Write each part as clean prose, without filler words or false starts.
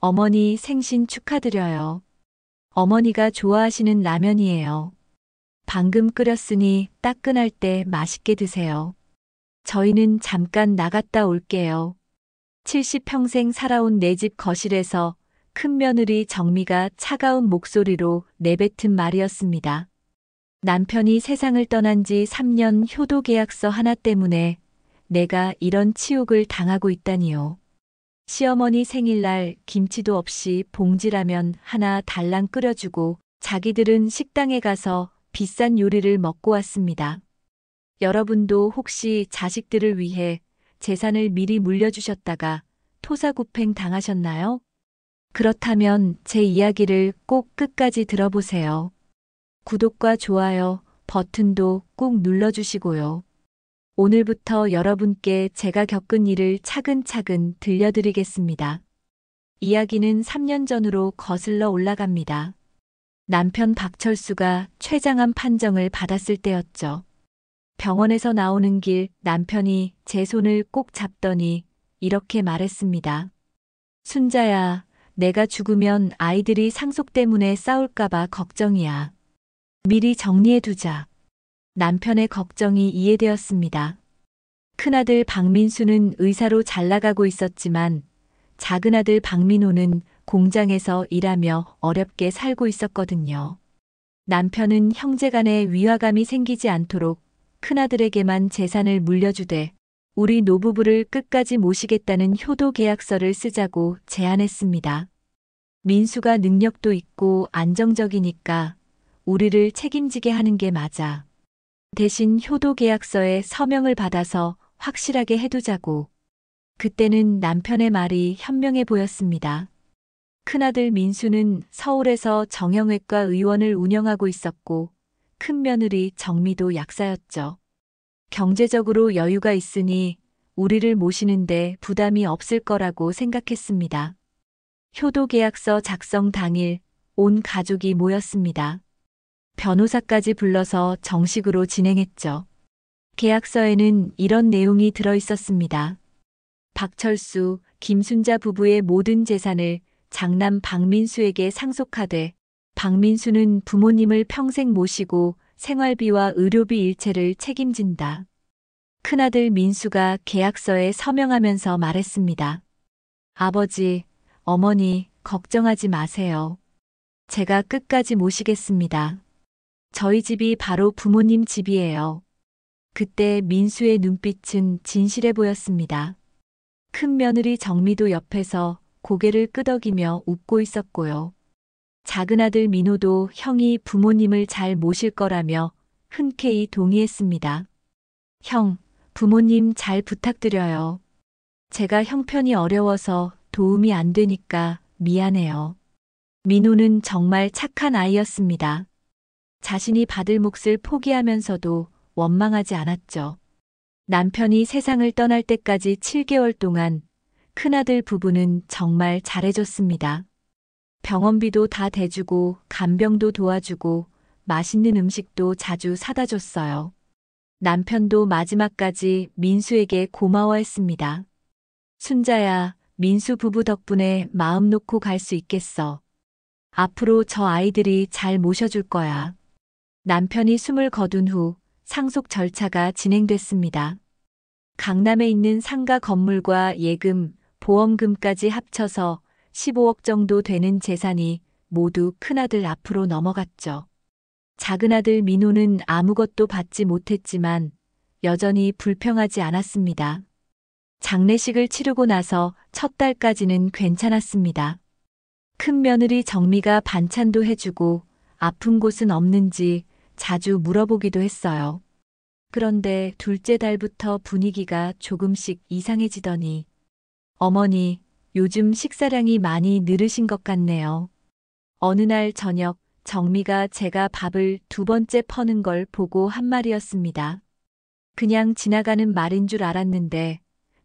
어머니 생신 축하드려요. 어머니가 좋아하시는 라면이에요. 방금 끓였으니 따끈할 때 맛있게 드세요. 저희는 잠깐 나갔다 올게요. 70평생 살아온 내 집 거실에서 큰 며느리 정미가 차가운 목소리로 내뱉은 말이었습니다. 남편이 세상을 떠난 지 3년 효도 계약서 하나 때문에 내가 이런 치욕을 당하고 있다니요. 시어머니 생일날 김치도 없이 봉지라면 하나 달랑 끓여주고 자기들은 식당에 가서 비싼 요리를 먹고 왔습니다. 여러분도 혹시 자식들을 위해 재산을 미리 물려주셨다가 토사구팽 당하셨나요? 그렇다면 제 이야기를 꼭 끝까지 들어보세요. 구독과 좋아요 버튼도 꾹 눌러주시고요. 오늘부터 여러분께 제가 겪은 일을 차근차근 들려드리겠습니다. 이야기는 3년 전으로 거슬러 올라갑니다. 남편 박철수가 췌장암 판정을 받았을 때였죠. 병원에서 나오는 길 남편이 제 손을 꼭 잡더니 이렇게 말했습니다. 순자야, 내가 죽으면 아이들이 상속 때문에 싸울까봐 걱정이야. 미리 정리해두자. 남편의 걱정이 이해되었습니다. 큰아들 박민수는 의사로 잘 나가고 있었지만 작은아들 박민호는 공장에서 일하며 어렵게 살고 있었거든요. 남편은 형제간에 위화감이 생기지 않도록 큰아들에게만 재산을 물려주되 우리 노부부를 끝까지 모시겠다는 효도 계약서를 쓰자고 제안했습니다. 민수가 능력도 있고 안정적이니까 우리를 책임지게 하는 게 맞아. 대신 효도 계약서에 서명을 받아서 확실하게 해두자고. 그때는 남편의 말이 현명해 보였습니다. 큰아들 민수는 서울에서 정형외과 의원을 운영하고 있었고 큰 며느리 정미도 약사였죠. 경제적으로 여유가 있으니 우리를 모시는데 부담이 없을 거라고 생각했습니다. 효도 계약서 작성 당일 온 가족이 모였습니다. 변호사까지 불러서 정식으로 진행했죠. 계약서에는 이런 내용이 들어 있었습니다. 박철수, 김순자 부부의 모든 재산을 장남 박민수에게 상속하되 박민수는 부모님을 평생 모시고 생활비와 의료비 일체를 책임진다. 큰아들 민수가 계약서에 서명하면서 말했습니다. 아버지, 어머니, 걱정하지 마세요. 제가 끝까지 모시겠습니다. 저희 집이 바로 부모님 집이에요. 그때 민수의 눈빛은 진실해 보였습니다. 큰 며느리 정미도 옆에서 고개를 끄덕이며 웃고 있었고요. 작은아들 민호도 형이 부모님을 잘 모실 거라며 흔쾌히 동의했습니다. 형, 부모님 잘 부탁드려요. 제가 형편이 어려워서 도움이 안 되니까 미안해요. 민호는 정말 착한 아이였습니다. 자신이 받을 몫을 포기하면서도 원망하지 않았죠. 남편이 세상을 떠날 때까지 7개월 동안 큰아들 부부는 정말 잘해줬습니다. 병원비도 다 대주고 간병도 도와주고 맛있는 음식도 자주 사다 줬어요. 남편도 마지막까지 민수에게 고마워했습니다. 순자야, 민수 부부 덕분에 마음 놓고 갈 수 있겠어. 앞으로 저 아이들이 잘 모셔줄 거야. 남편이 숨을 거둔 후 상속 절차가 진행됐습니다. 강남에 있는 상가 건물과 예금, 보험금까지 합쳐서 15억 정도 되는 재산이 모두 큰아들 앞으로 넘어갔죠. 작은아들 민호는 아무것도 받지 못했지만 여전히 불평하지 않았습니다. 장례식을 치르고 나서 첫 달까지는 괜찮았습니다. 큰 며느리 정미가 반찬도 해주고 아픈 곳은 없는지 자주 물어보기도 했어요. 그런데 둘째 달부터 분위기가 조금씩 이상해지더니 어머니, 요즘 식사량이 많이 늘으신 것 같네요. 어느 날 저녁 정미가 제가 밥을 2번째 퍼는 걸 보고 한 말이었습니다. 그냥 지나가는 말인 줄 알았는데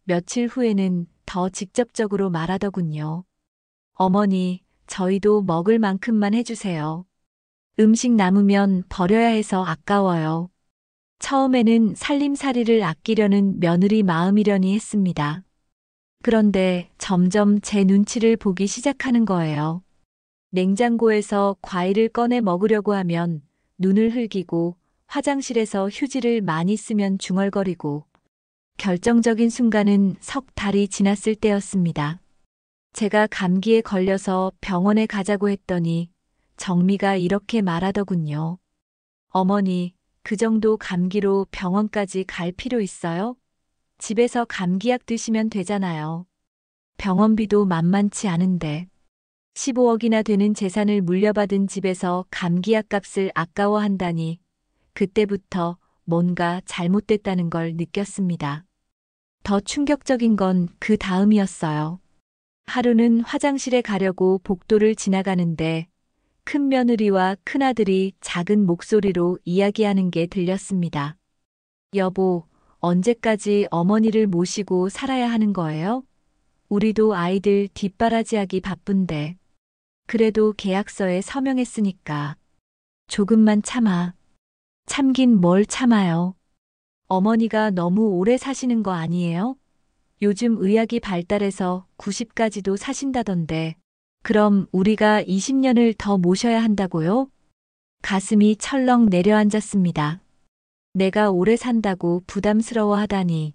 며칠 후에는 더 직접적으로 말하더군요. 어머니, 저희도 먹을 만큼만 해주세요. 음식 남으면 버려야 해서 아까워요. 처음에는 살림살이를 아끼려는 며느리 마음이려니 했습니다. 그런데 점점 제 눈치를 보기 시작하는 거예요. 냉장고에서 과일을 꺼내 먹으려고 하면 눈을 흘기고 화장실에서 휴지를 많이 쓰면 중얼거리고 결정적인 순간은 석 달이 지났을 때였습니다. 제가 감기에 걸려서 병원에 가자고 했더니 정미가 이렇게 말하더군요. 어머니, 그 정도 감기로 병원까지 갈 필요 있어요? 집에서 감기약 드시면 되잖아요. 병원비도 만만치 않은데 15억이나 되는 재산을 물려받은 집에서 감기약 값을 아까워한다니 그때부터 뭔가 잘못됐다는 걸 느꼈습니다. 더 충격적인 건 그 다음이었어요. 하루는 화장실에 가려고 복도를 지나가는데 큰 며느리와 큰아들이 작은 목소리로 이야기하는 게 들렸습니다. 여보, 언제까지 어머니를 모시고 살아야 하는 거예요? 우리도 아이들 뒷바라지하기 바쁜데. 그래도 계약서에 서명했으니까. 조금만 참아. 참긴 뭘 참아요. 어머니가 너무 오래 사시는 거 아니에요? 요즘 의학이 발달해서 90까지도 사신다던데. 그럼 우리가 20년을 더 모셔야 한다고요? 가슴이 철렁 내려앉았습니다. 내가 오래 산다고 부담스러워 하다니.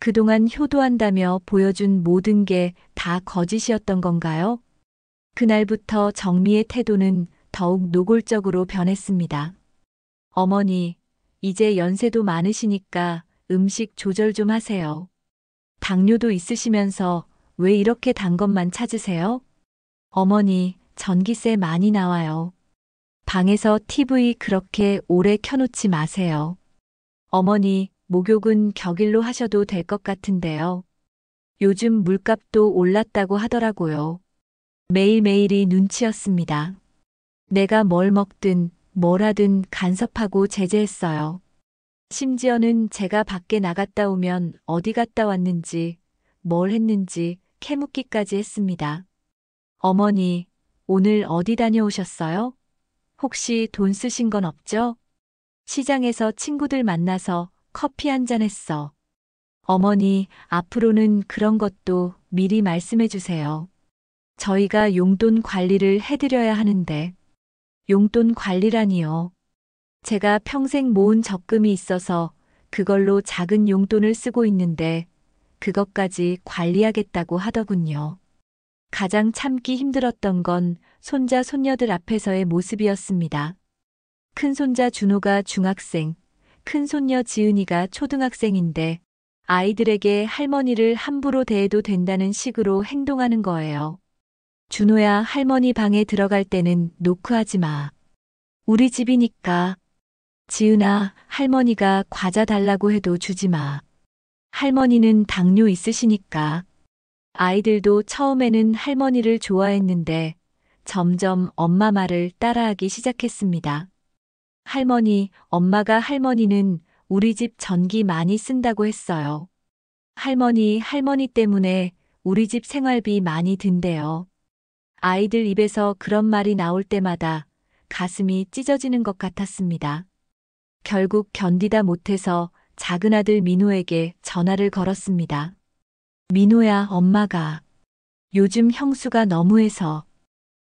그동안 효도한다며 보여준 모든 게 다 거짓이었던 건가요? 그날부터 정미의 태도는 더욱 노골적으로 변했습니다. 어머니, 이제 연세도 많으시니까 음식 조절 좀 하세요. 당뇨도 있으시면서 왜 이렇게 단 것만 찾으세요? 어머니, 전기세 많이 나와요. 방에서 TV 그렇게 오래 켜놓지 마세요. 어머니, 목욕은 격일로 하셔도 될 것 같은데요. 요즘 물값도 올랐다고 하더라고요. 매일매일이 눈치였습니다. 내가 뭘 먹든 뭘 하든 간섭하고 제재했어요. 심지어는 제가 밖에 나갔다 오면 어디 갔다 왔는지, 뭘 했는지 캐묻기까지 했습니다. 어머니, 오늘 어디 다녀오셨어요? 혹시 돈 쓰신 건 없죠? 시장에서 친구들 만나서 커피 한잔 했어. 어머니, 앞으로는 그런 것도 미리 말씀해 주세요. 저희가 용돈 관리를 해드려야 하는데. 용돈 관리라니요. 제가 평생 모은 적금이 있어서 그걸로 작은 용돈을 쓰고 있는데 그것까지 관리하겠다고 하더군요. 가장 참기 힘들었던 건 손자 손녀들 앞에서의 모습이었습니다. 큰손자 준호가 중학생, 큰손녀 지은이가 초등학생인데 아이들에게 할머니를 함부로 대해도 된다는 식으로 행동하는 거예요. 준호야, 할머니 방에 들어갈 때는 노크하지 마. 우리 집이니까. 지은아, 할머니가 과자 달라고 해도 주지 마. 할머니는 당뇨 있으시니까. 아이들도 처음에는 할머니를 좋아했는데 점점 엄마 말을 따라하기 시작했습니다. 할머니, 엄마가 할머니는 우리 집 전기 많이 쓴다고 했어요. 할머니 때문에 우리 집 생활비 많이 든대요. 아이들 입에서 그런 말이 나올 때마다 가슴이 찢어지는 것 같았습니다. 결국 견디다 못해서 작은아들 민호에게 전화를 걸었습니다. 민호야, 엄마가 요즘 형수가 너무해서.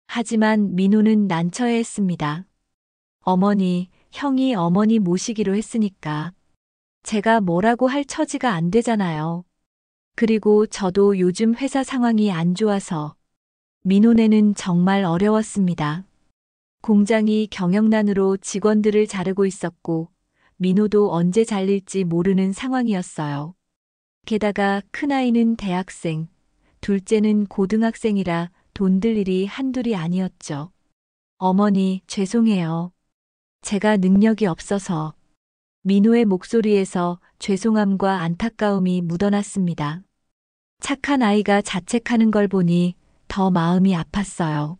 하지만 민호는 난처해했습니다. 어머니, 형이 어머니 모시기로 했으니까. 제가 뭐라고 할 처지가 안 되잖아요. 그리고 저도 요즘 회사 상황이 안 좋아서. 민호네는 정말 어려웠습니다. 공장이 경영난으로 직원들을 자르고 있었고 민호도 언제 잘릴지 모르는 상황이었어요. 게다가 큰아이는 대학생, 둘째는 고등학생이라 돈 들 일이 한둘이 아니었죠. 어머니, 죄송해요. 제가 능력이 없어서. 민호의 목소리에서 죄송함과 안타까움이 묻어났습니다. 착한 아이가 자책하는 걸 보니 더 마음이 아팠어요.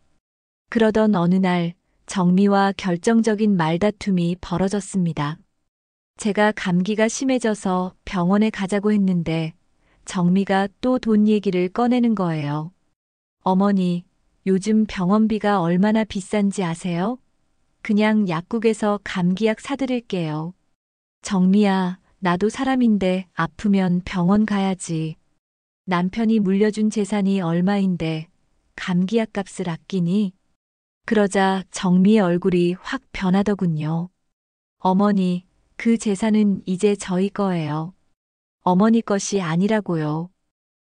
그러던 어느 날 정미와 결정적인 말다툼이 벌어졌습니다. 제가 감기가 심해져서 병원에 가자고 했는데 정미가 또 돈 얘기를 꺼내는 거예요. 어머니, 요즘 병원비가 얼마나 비싼지 아세요? 그냥 약국에서 감기약 사드릴게요. 정미야, 나도 사람인데 아프면 병원 가야지. 남편이 물려준 재산이 얼마인데 감기약 값을 아끼니? 그러자 정미의 얼굴이 확 변하더군요. 어머니, 그 재산은 이제 저희 거예요. 어머니 것이 아니라고요.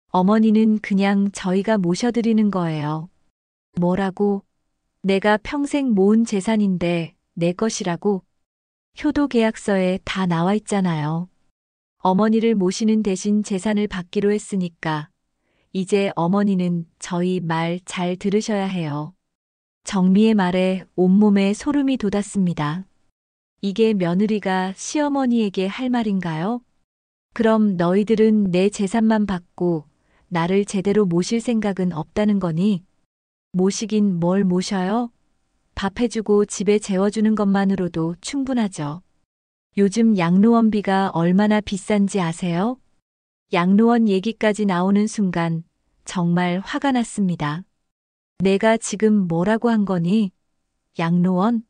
어머니는 그냥 저희가 모셔드리는 거예요. 뭐라고? 내가 평생 모은 재산인데 내 것이라고? 효도 계약서에 다 나와 있잖아요. 어머니를 모시는 대신 재산을 받기로 했으니까 이제 어머니는 저희 말 잘 들으셔야 해요. 정미의 말에 온몸에 소름이 돋았습니다. 이게 며느리가 시어머니에게 할 말인가요? 그럼 너희들은 내 재산만 받고 나를 제대로 모실 생각은 없다는 거니? 모시긴 뭘 모셔요? 밥 해주고 집에 재워주는 것만으로도 충분하죠. 요즘 양로원비가 얼마나 비싼지 아세요? 양로원 얘기까지 나오는 순간 정말 화가 났습니다. 내가 지금 뭐라고 한 거니? 양로원?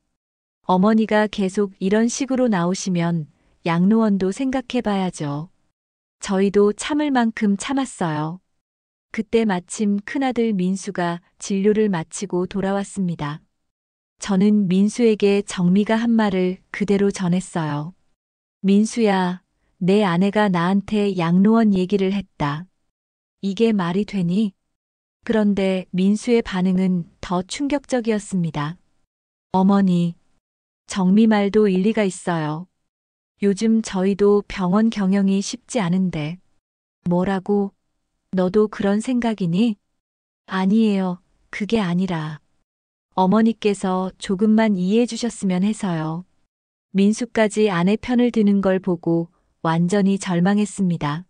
어머니가 계속 이런 식으로 나오시면 양로원도 생각해 봐야죠. 저희도 참을 만큼 참았어요. 그때 마침 큰아들 민수가 진료를 마치고 돌아왔습니다. 저는 민수에게 정미가 한 말을 그대로 전했어요. 민수야, 내 아내가 나한테 양로원 얘기를 했다. 이게 말이 되니? 그런데 민수의 반응은 더 충격적이었습니다. 어머니, 정미 말도 일리가 있어요. 요즘 저희도 병원 경영이 쉽지 않은데. 뭐라고? 너도 그런 생각이니? 아니에요. 그게 아니라. 어머니께서 조금만 이해해 주셨으면 해서요. 민수까지 아내 편을 드는 걸 보고 완전히 절망했습니다.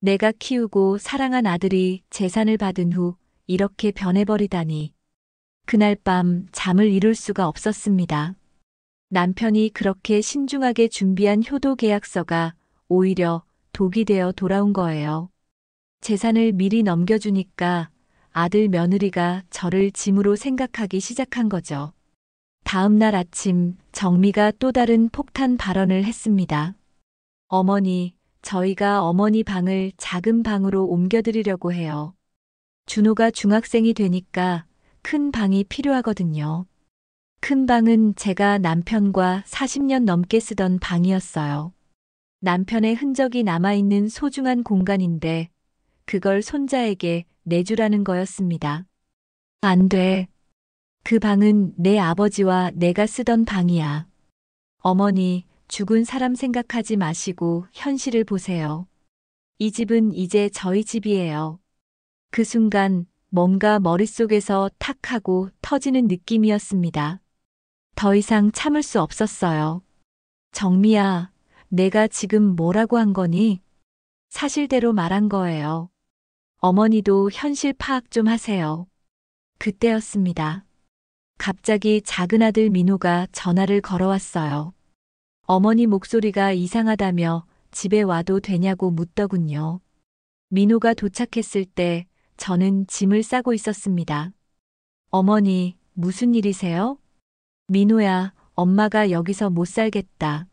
내가 키우고 사랑한 아들이 재산을 받은 후 이렇게 변해버리다니. 그날 밤 잠을 이룰 수가 없었습니다. 남편이 그렇게 신중하게 준비한 효도 계약서가 오히려 독이 되어 돌아온 거예요. 재산을 미리 넘겨주니까 아들 며느리가 저를 짐으로 생각하기 시작한 거죠. 다음 날 아침 정미가 또 다른 폭탄 발언을 했습니다. 어머니, 저희가 어머니 방을 작은 방으로 옮겨드리려고 해요. 준호가 중학생이 되니까 큰 방이 필요하거든요. 큰 방은 제가 남편과 40년 넘게 쓰던 방이었어요. 남편의 흔적이 남아있는 소중한 공간인데 그걸 손자에게 내주라는 거였습니다. 안 돼. 그 방은 내 아버지와 내가 쓰던 방이야. 어머니, 죽은 사람 생각하지 마시고 현실을 보세요. 이 집은 이제 저희 집이에요. 그 순간 뭔가 머릿속에서 탁 하고 터지는 느낌이었습니다. 더 이상 참을 수 없었어요. 정미야, 내가 지금 뭐라고 한 거니? 사실대로 말한 거예요. 어머니도 현실 파악 좀 하세요. 그때였습니다. 갑자기 작은 아들 민호가 전화를 걸어왔어요. 어머니 목소리가 이상하다며 집에 와도 되냐고 묻더군요. 민호가 도착했을 때 저는 짐을 싸고 있었습니다. 어머니, 무슨 일이세요? 민호야, 엄마가 여기서 못 살겠다.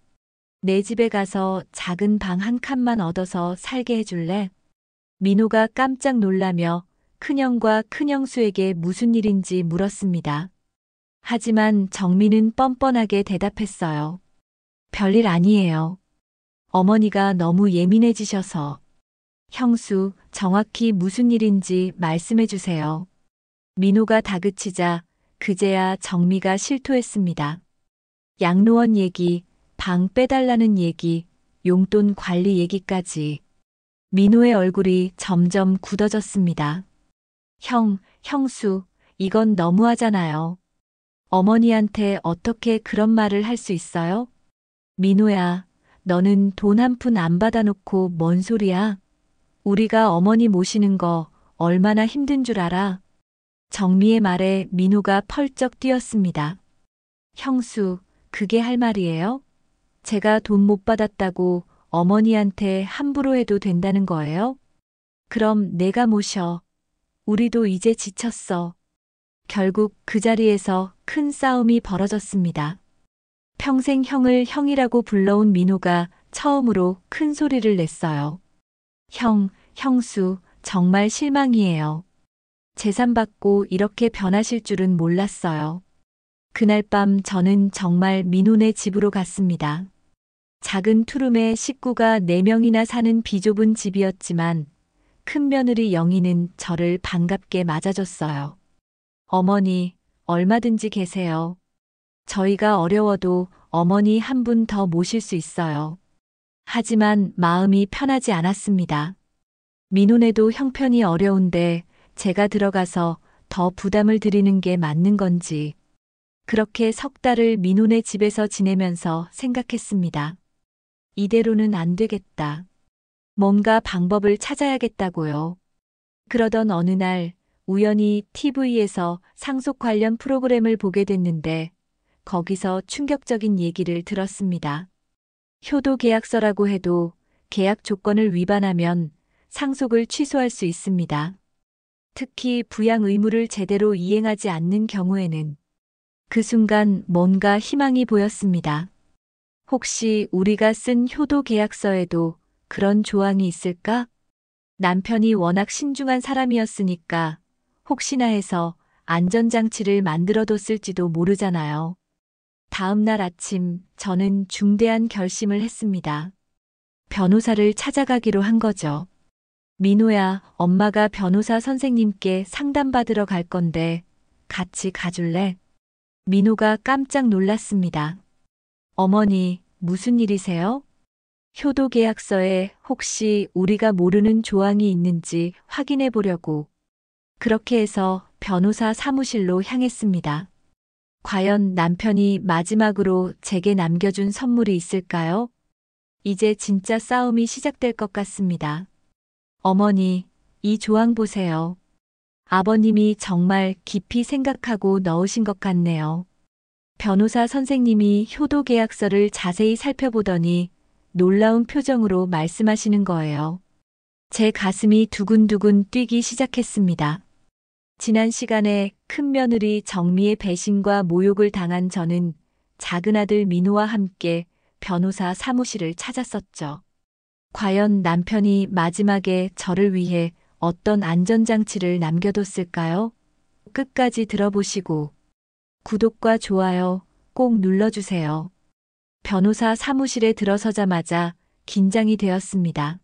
내 집에 가서 작은 방 한 칸만 얻어서 살게 해줄래? 민호가 깜짝 놀라며 큰형과 큰형수에게 무슨 일인지 물었습니다. 하지만 정민은 뻔뻔하게 대답했어요. 별일 아니에요. 어머니가 너무 예민해지셔서. 형수, 정확히 무슨 일인지 말씀해 주세요. 민호가 다그치자 그제야 정미가 실토했습니다. 양로원 얘기, 방 빼달라는 얘기, 용돈 관리 얘기까지. 민호의 얼굴이 점점 굳어졌습니다. 형수, 이건 너무하잖아요. 어머니한테 어떻게 그런 말을 할 수 있어요? 민호야, 너는 돈 한 푼 안 받아놓고 뭔 소리야? 우리가 어머니 모시는 거 얼마나 힘든 줄 알아? 정미의 말에 민호가 펄쩍 뛰었습니다. 형수, 그게 할 말이에요? 제가 돈 못 받았다고 어머니한테 함부로 해도 된다는 거예요? 그럼 내가 모셔. 우리도 이제 지쳤어. 결국 그 자리에서 큰 싸움이 벌어졌습니다. 평생 형을 형이라고 불러온 민호가 처음으로 큰 소리를 냈어요. 형수, 정말 실망이에요. 재산 받고 이렇게 변하실 줄은 몰랐어요. 그날 밤 저는 정말 민호네 집으로 갔습니다. 작은 투룸에 식구가 4명이나 사는 비좁은 집이었지만 큰 며느리 영희는 저를 반갑게 맞아줬어요. 어머니, 얼마든지 계세요. 저희가 어려워도 어머니 한 분 더 모실 수 있어요. 하지만 마음이 편하지 않았습니다. 민호네도 형편이 어려운데 제가 들어가서 더 부담을 드리는 게 맞는 건지 그렇게 석 달을 민호네 집에서 지내면서 생각했습니다. 이대로는 안 되겠다. 뭔가 방법을 찾아야겠다고요. 그러던 어느 날 우연히 TV에서 상속 관련 프로그램을 보게 됐는데 거기서 충격적인 얘기를 들었습니다. 효도 계약서라고 해도 계약 조건을 위반하면 상속을 취소할 수 있습니다. 특히 부양 의무를 제대로 이행하지 않는 경우에는 그 순간 뭔가 희망이 보였습니다. 혹시 우리가 쓴 효도 계약서에도 그런 조항이 있을까? 남편이 워낙 신중한 사람이었으니까 혹시나 해서 안전장치를 만들어뒀을지도 모르잖아요. 다음 날 아침 저는 중대한 결심을 했습니다. 변호사를 찾아가기로 한 거죠. 민호야, 엄마가 변호사 선생님께 상담받으러 갈 건데 같이 가줄래? 민호가 깜짝 놀랐습니다. 어머니, 무슨 일이세요? 효도 계약서에 혹시 우리가 모르는 조항이 있는지 확인해 보려고. 그렇게 해서 변호사 사무실로 향했습니다. 과연 남편이 마지막으로 제게 남겨준 선물이 있을까요? 이제 진짜 싸움이 시작될 것 같습니다. 어머니, 이 조항 보세요. 아버님이 정말 깊이 생각하고 넣으신 것 같네요. 변호사 선생님이 효도 계약서를 자세히 살펴보더니 놀라운 표정으로 말씀하시는 거예요. 제 가슴이 두근두근 뛰기 시작했습니다. 지난 시간에 큰 며느리 정미의 배신과 모욕을 당한 저는 작은 아들 민호와 함께 변호사 사무실을 찾았었죠. 과연 남편이 마지막에 저를 위해 어떤 안전장치를 남겨뒀을까요? 끝까지 들어보시고 구독과 좋아요 꼭 눌러주세요. 변호사 사무실에 들어서자마자 긴장이 되었습니다.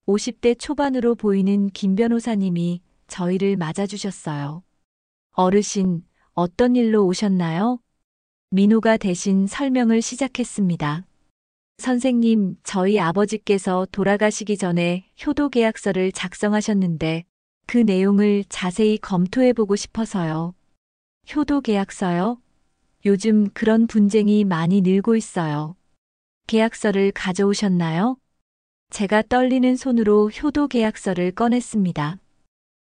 50대 초반으로 보이는 김 변호사님이 저희를 맞아주셨어요. 어르신, 어떤 일로 오셨나요? 민호가 대신 설명을 시작했습니다. 선생님, 저희 아버지께서 돌아가시기 전에 효도 계약서를 작성하셨는데 그 내용을 자세히 검토해보고 싶어서요. 효도 계약서요? 요즘 그런 분쟁이 많이 늘고 있어요. 계약서를 가져오셨나요? 제가 떨리는 손으로 효도 계약서를 꺼냈습니다.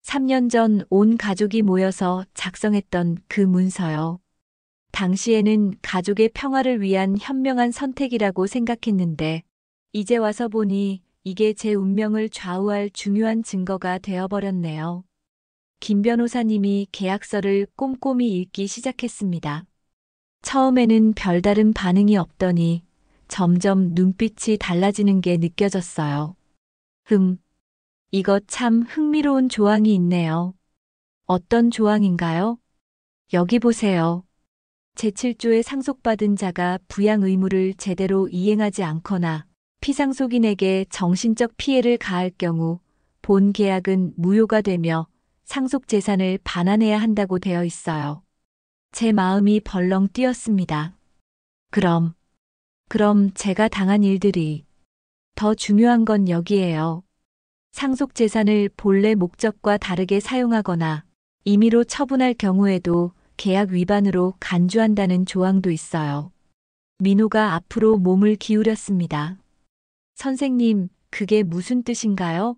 3년 전 온 가족이 모여서 작성했던 그 문서요. 당시에는 가족의 평화를 위한 현명한 선택이라고 생각했는데, 이제 와서 보니 이게 제 운명을 좌우할 중요한 증거가 되어버렸네요. 김 변호사님이 계약서를 꼼꼼히 읽기 시작했습니다. 처음에는 별다른 반응이 없더니 점점 눈빛이 달라지는 게 느껴졌어요. 이거 참 흥미로운 조항이 있네요. 어떤 조항인가요? 여기 보세요. 제7조에 상속받은 자가 부양 의무를 제대로 이행하지 않거나 피상속인에게 정신적 피해를 가할 경우 본 계약은 무효가 되며 상속 재산을 반환해야 한다고 되어 있어요. 제 마음이 벌렁 뛰었습니다. 그럼 제가 당한 일들이 더 중요한 건 여기에요. 상속 재산을 본래 목적과 다르게 사용하거나 임의로 처분할 경우에도 계약 위반으로 간주한다는 조항도 있어요. 민호가 앞으로 몸을 기울였습니다. 선생님, 그게 무슨 뜻인가요?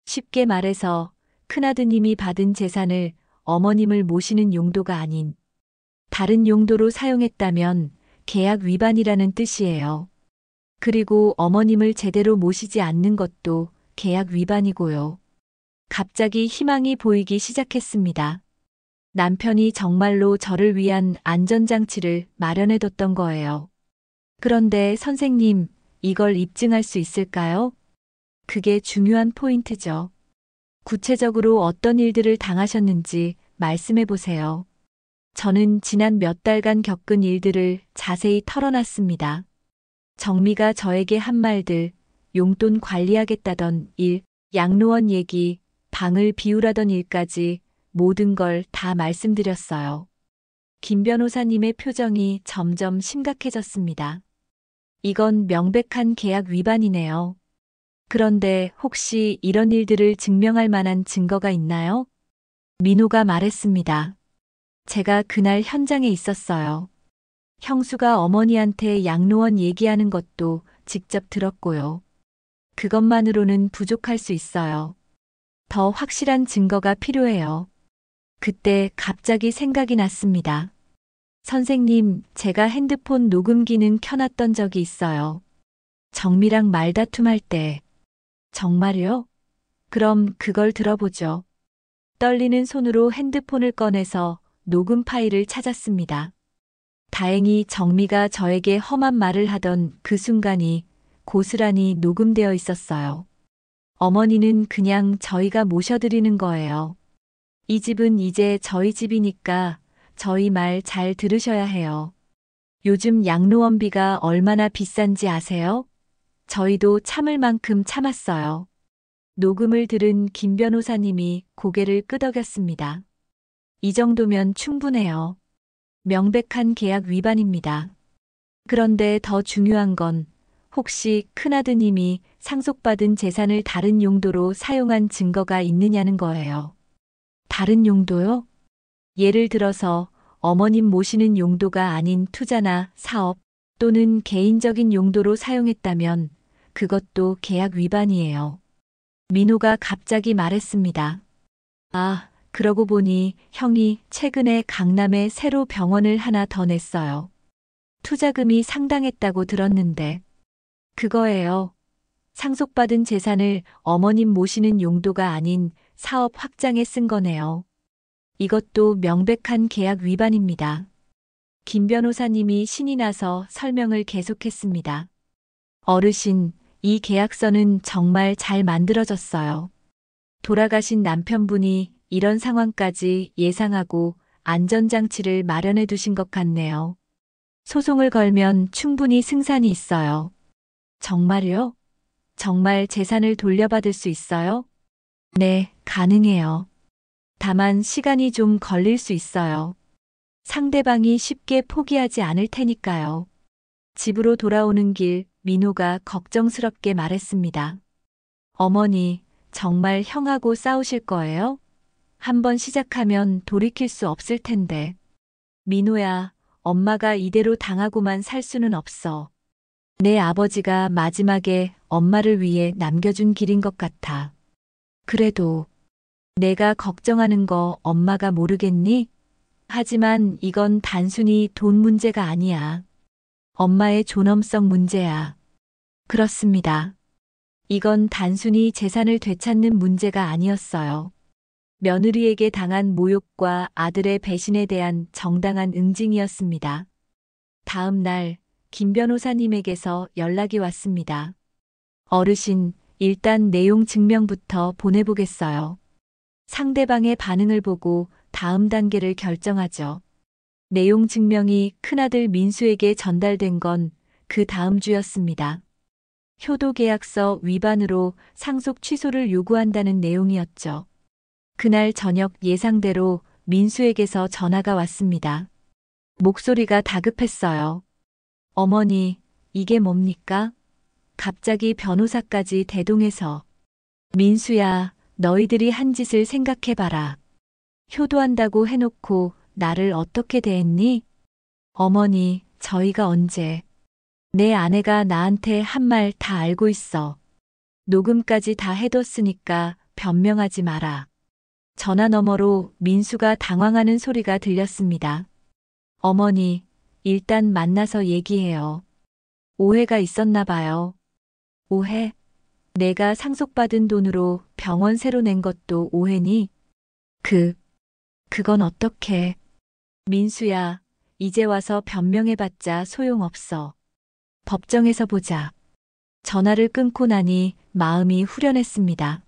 쉽게 말해서 큰아드님이 받은 재산을 어머님을 모시는 용도가 아닌 다른 용도로 사용했다면 계약 위반이라는 뜻이에요. 그리고 어머님을 제대로 모시지 않는 것도 계약 위반이고요. 갑자기 희망이 보이기 시작했습니다. 남편이 정말로 저를 위한 안전장치를 마련해뒀던 거예요. 그런데 선생님, 이걸 입증할 수 있을까요? 그게 중요한 포인트죠. 구체적으로 어떤 일들을 당하셨는지 말씀해 보세요. 저는 지난 몇 달간 겪은 일들을 자세히 털어놨습니다. 정미가 저에게 한 말들, 용돈 관리하겠다던 일, 양로원 얘기, 방을 비우라던 일까지 모든 걸 다 말씀드렸어요. 김 변호사님의 표정이 점점 심각해졌습니다. 이건 명백한 계약 위반이네요. 그런데 혹시 이런 일들을 증명할 만한 증거가 있나요? 민호가 말했습니다. 제가 그날 현장에 있었어요. 형수가 어머니한테 양로원 얘기하는 것도 직접 들었고요. 그것만으로는 부족할 수 있어요. 더 확실한 증거가 필요해요. 그때 갑자기 생각이 났습니다. 선생님, 제가 핸드폰 녹음기는 켜놨던 적이 있어요. 정미랑 말다툼할 때. 정말요? 그럼 그걸 들어보죠. 떨리는 손으로 핸드폰을 꺼내서 녹음 파일을 찾았습니다. 다행히 정미가 저에게 험한 말을 하던 그 순간이 고스란히 녹음되어 있었어요. 어머니는 그냥 저희가 모셔드리는 거예요. 이 집은 이제 저희 집이니까 저희 말 잘 들으셔야 해요. 요즘 양로원비가 얼마나 비싼지 아세요? 저희도 참을 만큼 참았어요. 녹음을 들은 김 변호사님이 고개를 끄덕였습니다. 이 정도면 충분해요. 명백한 계약 위반입니다. 그런데 더 중요한 건 혹시 큰아드님이 상속받은 재산을 다른 용도로 사용한 증거가 있느냐는 거예요. 다른 용도요? 예를 들어서 어머님 모시는 용도가 아닌 투자나 사업 또는 개인적인 용도로 사용했다면 그것도 계약 위반이에요. 민호가 갑자기 말했습니다. 아, 그러고 보니 형이 최근에 강남에 새로 병원을 하나 더 냈어요. 투자금이 상당했다고 들었는데. 그거예요. 상속받은 재산을 어머님 모시는 용도가 아닌 사업 확장에 쓴 거네요. 이것도 명백한 계약 위반입니다. 김 변호사님이 신이 나서 설명을 계속했습니다. 어르신, 이 계약서는 정말 잘 만들어졌어요. 돌아가신 남편분이 이런 상황까지 예상하고 안전장치를 마련해 두신 것 같네요. 소송을 걸면 충분히 승산이 있어요. 정말요? 정말 재산을 돌려받을 수 있어요? 네, 가능해요. 다만 시간이 좀 걸릴 수 있어요. 상대방이 쉽게 포기하지 않을 테니까요. 집으로 돌아오는 길 민호가 걱정스럽게 말했습니다. 어머니, 정말 형하고 싸우실 거예요? 한번 시작하면 돌이킬 수 없을 텐데. 민호야, 엄마가 이대로 당하고만 살 수는 없어. 내 아버지가 마지막에 엄마를 위해 남겨준 길인 것 같아. 그래도 내가 걱정하는 거 엄마가 모르겠니? 하지만 이건 단순히 돈 문제가 아니야. 엄마의 존엄성 문제야. 그렇습니다. 이건 단순히 재산을 되찾는 문제가 아니었어요. 며느리에게 당한 모욕과 아들의 배신에 대한 정당한 응징이었습니다. 다음 날, 김 변호사님에게서 연락이 왔습니다. 어르신, 일단 내용 증명부터 보내보겠어요. 상대방의 반응을 보고 다음 단계를 결정하죠. 내용 증명이 큰아들 민수에게 전달된 건 그 다음 주였습니다. 효도계약서 위반으로 상속 취소를 요구한다는 내용이었죠. 그날 저녁 예상대로 민수에게서 전화가 왔습니다. 목소리가 다급했어요. 어머니, 이게 뭡니까? 갑자기 변호사까지 대동해서. 민수야, 너희들이 한 짓을 생각해봐라. 효도한다고 해놓고 나를 어떻게 대했니? 어머니, 저희가 언제. 내 아내가 나한테 한 말 다 알고 있어. 녹음까지 다 해뒀으니까 변명하지 마라. 전화 너머로 민수가 당황하는 소리가 들렸습니다. 어머니, 일단 만나서 얘기해요. 오해가 있었나 봐요. 오해? 내가 상속받은 돈으로 병원 새로 낸 것도 오해니? 그건 어떻게? 민수야, 이제 와서 변명해봤자 소용없어. 법정에서 보자. 전화를 끊고 나니 마음이 후련했습니다.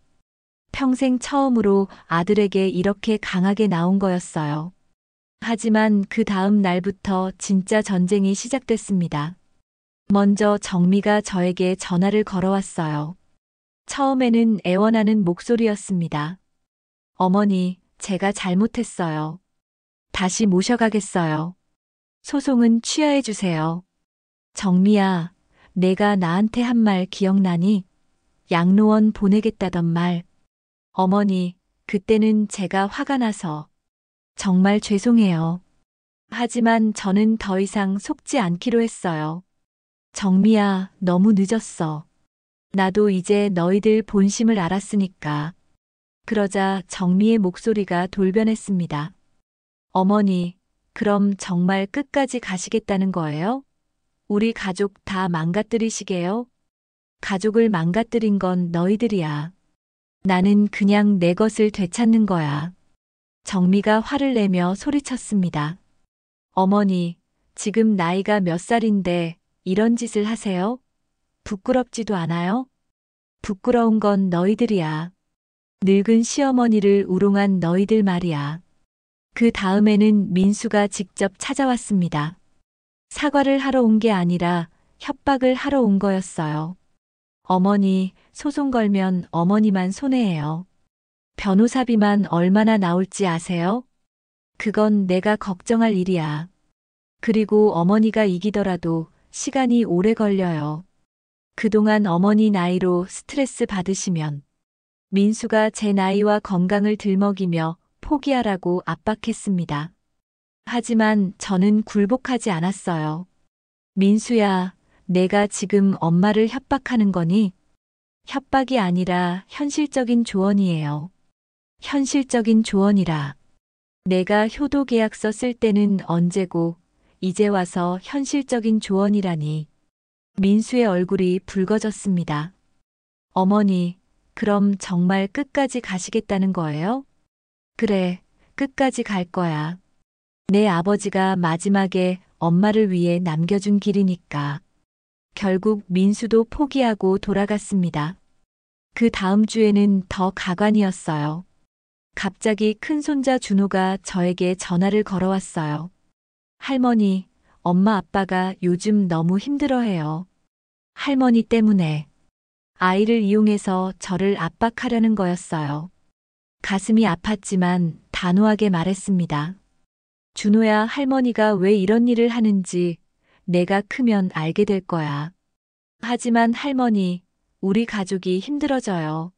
평생 처음으로 아들에게 이렇게 강하게 나온 거였어요. 하지만 그 다음 날부터 진짜 전쟁이 시작됐습니다. 먼저 정미가 저에게 전화를 걸어왔어요. 처음에는 애원하는 목소리였습니다. 어머니, 제가 잘못했어요. 다시 모셔가겠어요. 소송은 취하해 주세요. 정미야, 내가 나한테 한 말 기억나니? 양로원 보내겠다던 말. 어머니, 그때는 제가 화가 나서 정말 죄송해요. 하지만 저는 더 이상 속지 않기로 했어요. 정미야, 너무 늦었어. 나도 이제 너희들 본심을 알았으니까. 그러자 정미의 목소리가 돌변했습니다. 어머니, 그럼 정말 끝까지 가시겠다는 거예요? 우리 가족 다 망가뜨리시게요? 가족을 망가뜨린 건 너희들이야. 나는 그냥 내 것을 되찾는 거야. 정미가 화를 내며 소리쳤습니다. 어머니, 지금 나이가 몇 살인데 이런 짓을 하세요? 부끄럽지도 않아요? 부끄러운 건 너희들이야. 늙은 시어머니를 우롱한 너희들 말이야. 그 다음에는 민수가 직접 찾아왔습니다. 사과를 하러 온 게 아니라 협박을 하러 온 거였어요. 어머니, 소송 걸면 어머니만 손해예요. 변호사비만 얼마나 나올지 아세요? 그건 내가 걱정할 일이야. 그리고 어머니가 이기더라도 시간이 오래 걸려요. 그동안 어머니 나이로 스트레스 받으시면 민수가 제 나이와 건강을 들먹이며 포기하라고 압박했습니다. 하지만 저는 굴복하지 않았어요. 민수야, 내가 지금 엄마를 협박하는 거니? 협박이 아니라 현실적인 조언이에요. 현실적인 조언이라. 내가 효도 계약서 쓸 때는 언제고 이제 와서 현실적인 조언이라니. 민수의 얼굴이 붉어졌습니다. 어머니, 그럼 정말 끝까지 가시겠다는 거예요? 그래, 끝까지 갈 거야. 내 아버지가 마지막에 엄마를 위해 남겨준 길이니까. 결국 민수도 포기하고 돌아갔습니다. 그 다음 주에는 더 가관이었어요. 갑자기 큰손자 준호가 저에게 전화를 걸어왔어요. 할머니, 엄마 아빠가 요즘 너무 힘들어해요. 할머니 때문에. 아이를 이용해서 저를 압박하려는 거였어요. 가슴이 아팠지만 단호하게 말했습니다. 준호야, 할머니가 왜 이런 일을 하는지 내가 크면 알게 될 거야. 하지만 할머니, 우리 가족이 힘들어져요.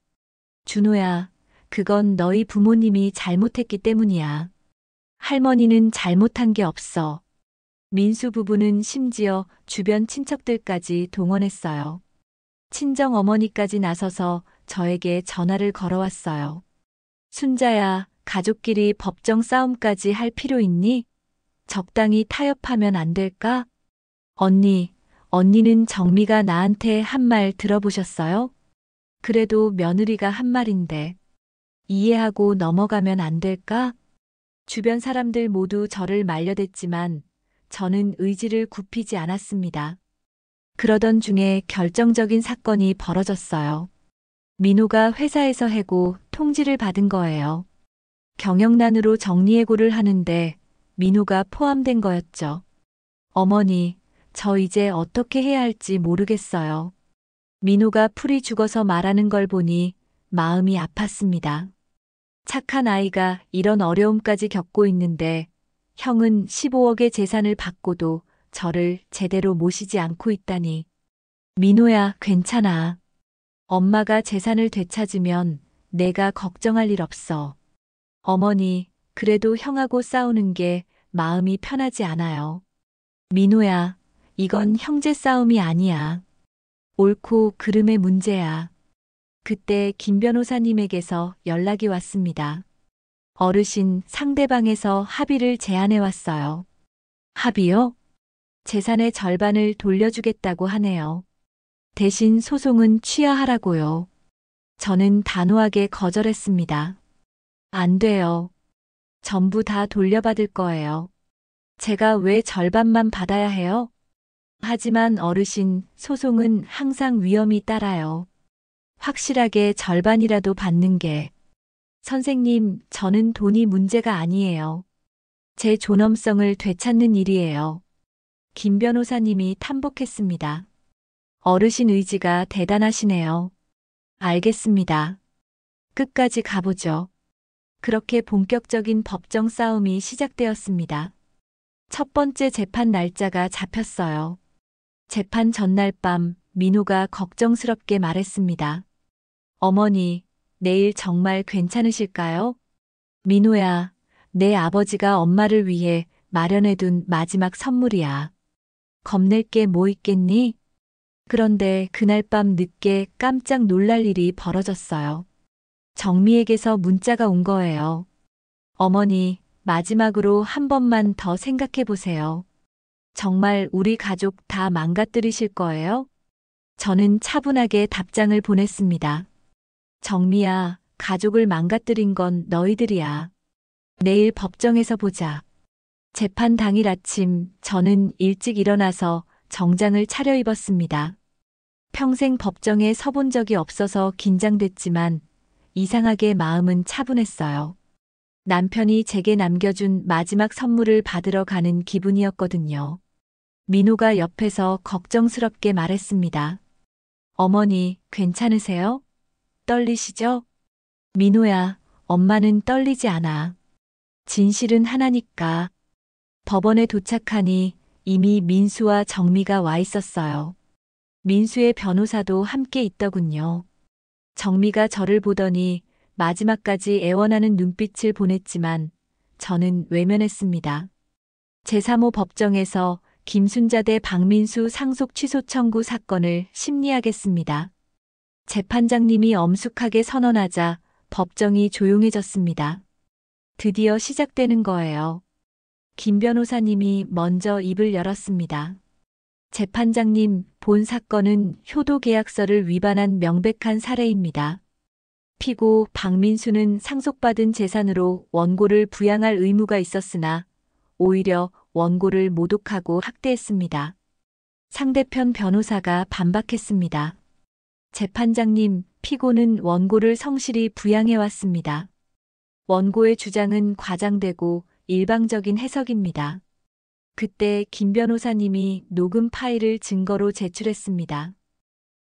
준호야, 그건 너희 부모님이 잘못했기 때문이야. 할머니는 잘못한 게 없어. 민수 부부는 심지어 주변 친척들까지 동원했어요. 친정 어머니까지 나서서 저에게 전화를 걸어왔어요. 순자야, 가족끼리 법정 싸움까지 할 필요 있니? 적당히 타협하면 안 될까? 언니는 정미가 나한테 한 말 들어보셨어요? 그래도 며느리가 한 말인데 이해하고 넘어가면 안 될까? 주변 사람들 모두 저를 말려댔지만 저는 의지를 굽히지 않았습니다. 그러던 중에 결정적인 사건이 벌어졌어요. 민호가 회사에서 해고 통지를 받은 거예요. 경영난으로 정리해고를 하는데 민호가 포함된 거였죠. 어머니, 저 이제 어떻게 해야 할지 모르겠어요. 민호가 풀이 죽어서 말하는 걸 보니 마음이 아팠습니다. 착한 아이가 이런 어려움까지 겪고 있는데 형은 15억의 재산을 받고도 저를 제대로 모시지 않고 있다니. 민호야, 괜찮아. 엄마가 재산을 되찾으면 내가 걱정할 일 없어. 어머니, 그래도 형하고 싸우는 게 마음이 편하지 않아요. 민호야, 이건 형제 싸움이 아니야. 옳고 그름의 문제야. 그때 김 변호사님에게서 연락이 왔습니다. 어르신, 상대방에서 합의를 제안해 왔어요. 합의요? 재산의 절반을 돌려주겠다고 하네요. 대신 소송은 취하하라고요. 저는 단호하게 거절했습니다. 안 돼요. 전부 다 돌려받을 거예요. 제가 왜 절반만 받아야 해요? 하지만 어르신, 소송은 항상 위험이 따라요. 확실하게 절반이라도 받는 게. 선생님, 저는 돈이 문제가 아니에요. 제 존엄성을 되찾는 일이에요. 김 변호사님이 탐복했습니다. 어르신 의지가 대단하시네요. 알겠습니다. 끝까지 가보죠. 그렇게 본격적인 법정 싸움이 시작되었습니다. 첫 번째 재판 날짜가 잡혔어요. 재판 전날 밤 민호가 걱정스럽게 말했습니다. 어머니, 내일 정말 괜찮으실까요? 민호야, 내 아버지가 엄마를 위해 마련해둔 마지막 선물이야. 겁낼 게 뭐 있겠니? 그런데 그날 밤 늦게 깜짝 놀랄 일이 벌어졌어요. 정미에게서 문자가 온 거예요. 어머니, 마지막으로 한 번만 더 생각해 보세요. 정말 우리 가족 다 망가뜨리실 거예요? 저는 차분하게 답장을 보냈습니다. 정미야, 가족을 망가뜨린 건 너희들이야. 내일 법정에서 보자. 재판 당일 아침 저는 일찍 일어나서 정장을 차려입었습니다. 평생 법정에 서본 적이 없어서 긴장됐지만 이상하게 마음은 차분했어요. 남편이 제게 남겨준 마지막 선물을 받으러 가는 기분이었거든요. 민호가 옆에서 걱정스럽게 말했습니다. 어머니, 괜찮으세요? 떨리시죠? 민호야, 엄마는 떨리지 않아. 진실은 하나니까. 법원에 도착하니 이미 민수와 정미가 와 있었어요. 민수의 변호사도 함께 있더군요. 정미가 저를 보더니 마지막까지 애원하는 눈빛을 보냈지만 저는 외면했습니다. 제3호 법정에서 김순자 대 박민수 상속 취소 청구 사건을 심리하겠습니다. 재판장님이 엄숙하게 선언하자 법정이 조용해졌습니다. 드디어 시작되는 거예요. 김 변호사님이 먼저 입을 열었습니다. 재판장님, 본 사건은 효도계약서를 위반한 명백한 사례입니다. 피고 박민수는 상속받은 재산으로 원고를 부양할 의무가 있었으나 오히려 원고를 모독하고 학대했습니다. 상대편 변호사가 반박했습니다. 재판장님, 피고는 원고를 성실히 부양해왔습니다. 원고의 주장은 과장되고 일방적인 해석입니다. 그때 김 변호사님이 녹음 파일을 증거로 제출했습니다.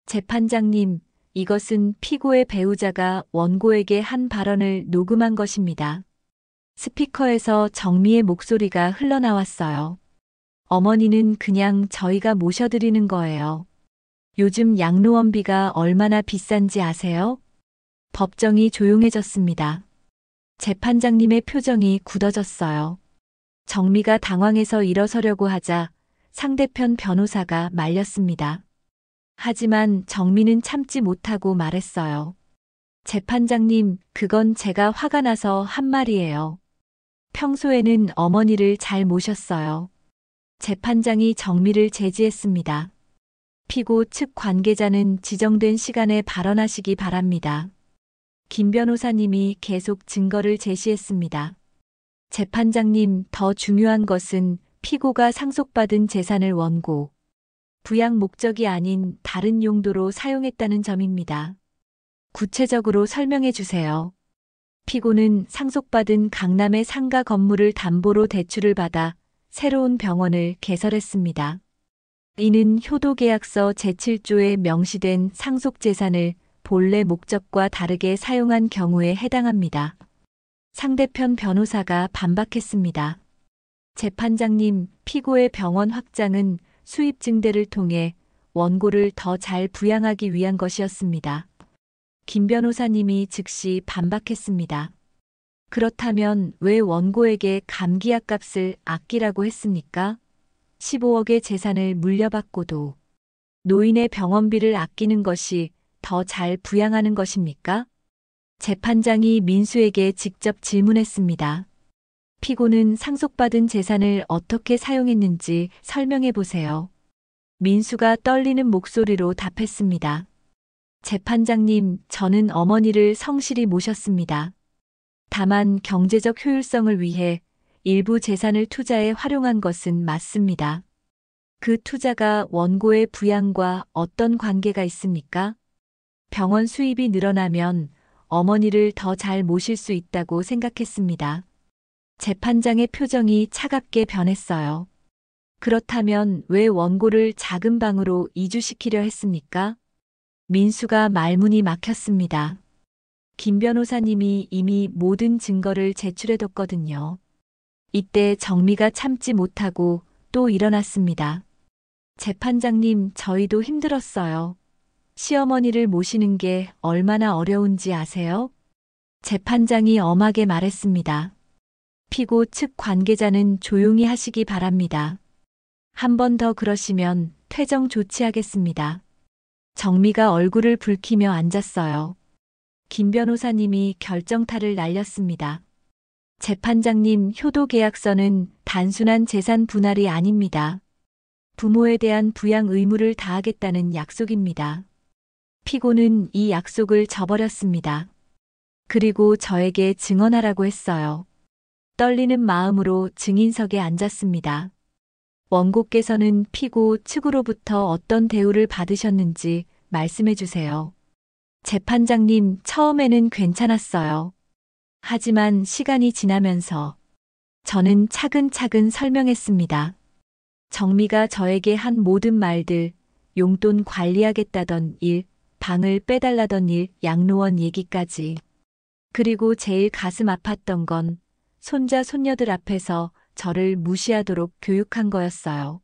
재판장님, 이것은 피고의 배우자가 원고에게 한 발언을 녹음한 것입니다. 스피커에서 정미의 목소리가 흘러나왔어요. 어머니는 그냥 저희가 모셔드리는 거예요. 요즘 양로원비가 얼마나 비싼지 아세요? 법정이 조용해졌습니다. 재판장님의 표정이 굳어졌어요. 정미가 당황해서 일어서려고 하자 상대편 변호사가 말렸습니다. 하지만 정미는 참지 못하고 말했어요. 재판장님, 그건 제가 화가 나서 한 말이에요. 평소에는 어머니를 잘 모셨어요. 재판장이 정미를 제지했습니다. 피고 측 관계자는 지정된 시간에 발언하시기 바랍니다. 김 변호사님이 계속 증거를 제시했습니다. 재판장님, 더 중요한 것은 피고가 상속받은 재산을 원고, 부양 목적이 아닌 다른 용도로 사용했다는 점입니다. 구체적으로 설명해 주세요. 피고는 상속받은 강남의 상가 건물을 담보로 대출을 받아 새로운 병원을 개설했습니다. 이는 효도계약서 제7조에 명시된 상속재산을 본래 목적과 다르게 사용한 경우에 해당합니다. 상대편 변호사가 반박했습니다. 재판장님, 피고의 병원 확장은 수입 증대를 통해 원고를 더 잘 부양하기 위한 것이었습니다. 김 변호사님이 즉시 반박했습니다. 그렇다면 왜 원고에게 감기약 값을 아끼라고 했습니까? 15억의 재산을 물려받고도 노인의 병원비를 아끼는 것이 더 잘 부양하는 것입니까? 재판장이 민수에게 직접 질문했습니다. 피고는 상속받은 재산을 어떻게 사용했는지 설명해 보세요. 민수가 떨리는 목소리로 답했습니다. 재판장님, 저는 어머니를 성실히 모셨습니다. 다만 경제적 효율성을 위해 일부 재산을 투자에 활용한 것은 맞습니다. 그 투자가 원고의 부양과 어떤 관계가 있습니까? 병원 수입이 늘어나면 어머니를 더 잘 모실 수 있다고 생각했습니다. 재판장의 표정이 차갑게 변했어요. 그렇다면 왜 원고를 작은 방으로 이주시키려 했습니까? 민수가 말문이 막혔습니다. 김 변호사님이 이미 모든 증거를 제출해뒀거든요. 이때 정미가 참지 못하고 또 일어났습니다. 재판장님, 저희도 힘들었어요. 시어머니를 모시는 게 얼마나 어려운지 아세요? 재판장이 엄하게 말했습니다. 피고 측 관계자는 조용히 하시기 바랍니다. 한 번 더 그러시면 퇴정 조치하겠습니다. 정미가 얼굴을 붉히며 앉았어요. 김 변호사님이 결정타를 날렸습니다. 재판장님, 효도계약서는 단순한 재산 분할이 아닙니다. 부모에 대한 부양 의무를 다하겠다는 약속입니다. 피고는 이 약속을 저버렸습니다. 그리고 저에게 증언하라고 했어요. 떨리는 마음으로 증인석에 앉았습니다. 원고께서는 피고 측으로부터 어떤 대우를 받으셨는지 말씀해 주세요. 재판장님, 처음에는 괜찮았어요. 하지만 시간이 지나면서 저는 차근차근 설명했습니다. 정미가 저에게 한 모든 말들, 용돈 관리하겠다던 일, 방을 빼달라던 일, 양로원 얘기까지. 그리고 제일 가슴 아팠던 건 손자 손녀들 앞에서 저를 무시하도록 교육한 거였어요.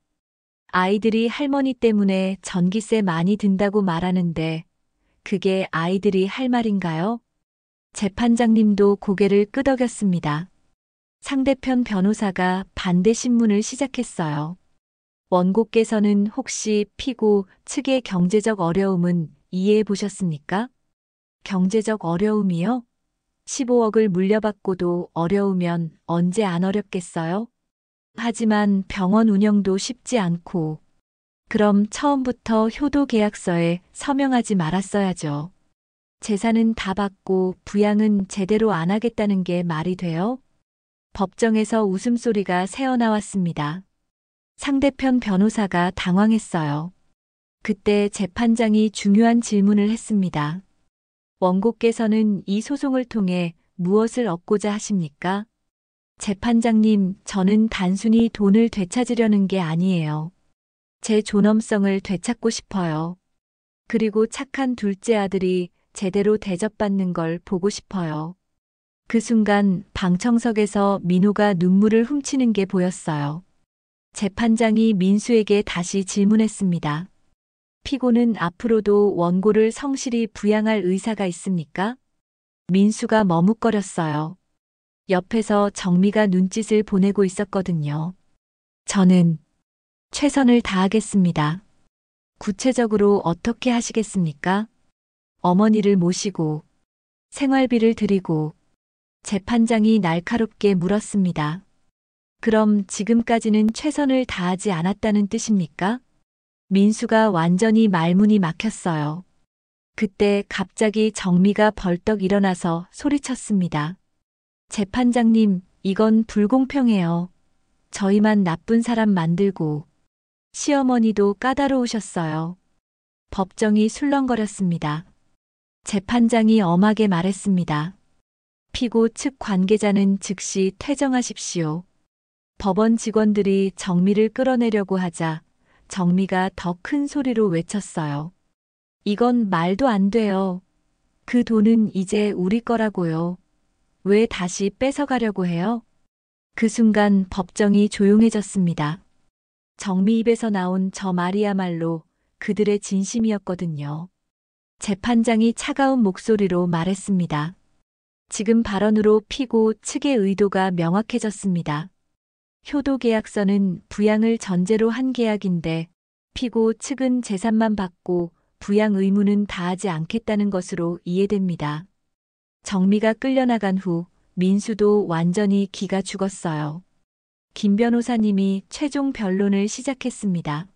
아이들이 할머니 때문에 전기세 많이 든다고 말하는데 그게 아이들이 할 말인가요? 재판장님도 고개를 끄덕였습니다. 상대편 변호사가 반대 신문을 시작했어요. 원고께서는 혹시 피고 측의 경제적 어려움은 이해해 보셨습니까? 경제적 어려움이요? 15억을 물려받고도 어려우면 언제 안 어렵겠어요? 하지만 병원 운영도 쉽지 않고, 그럼 처음부터 효도 계약서에 서명하지 말았어야죠. 재산은 다 받고 부양은 제대로 안 하겠다는 게 말이 돼요? 법정에서 웃음소리가 새어나왔습니다. 상대편 변호사가 당황했어요. 그때 재판장이 중요한 질문을 했습니다. 원고께서는 이 소송을 통해 무엇을 얻고자 하십니까? 재판장님, 저는 단순히 돈을 되찾으려는 게 아니에요. 제 존엄성을 되찾고 싶어요. 그리고 착한 둘째 아들이 제대로 대접받는 걸 보고 싶어요. 그 순간 방청석에서 민호가 눈물을 훔치는 게 보였어요. 재판장이 민수에게 다시 질문했습니다. 피고는 앞으로도 원고를 성실히 부양할 의사가 있습니까? 민수가 머뭇거렸어요. 옆에서 정미가 눈짓을 보내고 있었거든요. 저는 최선을 다하겠습니다. 구체적으로 어떻게 하시겠습니까? 어머니를 모시고 생활비를 드리고. 재판장이 날카롭게 물었습니다. 그럼 지금까지는 최선을 다하지 않았다는 뜻입니까? 민수가 완전히 말문이 막혔어요. 그때 갑자기 정미가 벌떡 일어나서 소리쳤습니다. 재판장님, 이건 불공평해요. 저희만 나쁜 사람 만들고 시어머니도 까다로우셨어요. 법정이 술렁거렸습니다. 재판장이 엄하게 말했습니다. 피고 측 관계자는 즉시 퇴정하십시오. 법원 직원들이 정미를 끌어내려고 하자 정미가 더 큰 소리로 외쳤어요. 이건 말도 안 돼요. 그 돈은 이제 우리 거라고요. 왜 다시 뺏어가려고 해요? 그 순간 법정이 조용해졌습니다. 정미 입에서 나온 저 말이야말로 그들의 진심이었거든요. 재판장이 차가운 목소리로 말했습니다. 지금 발언으로 피고 측의 의도가 명확해졌습니다. 효도계약서는 부양을 전제로 한 계약인데 피고 측은 재산만 받고 부양 의무는 다하지 않겠다는 것으로 이해됩니다. 정미가 끌려나간 후 민수도 완전히 기가 죽었어요. 김 변호사님이 최종 변론을 시작했습니다.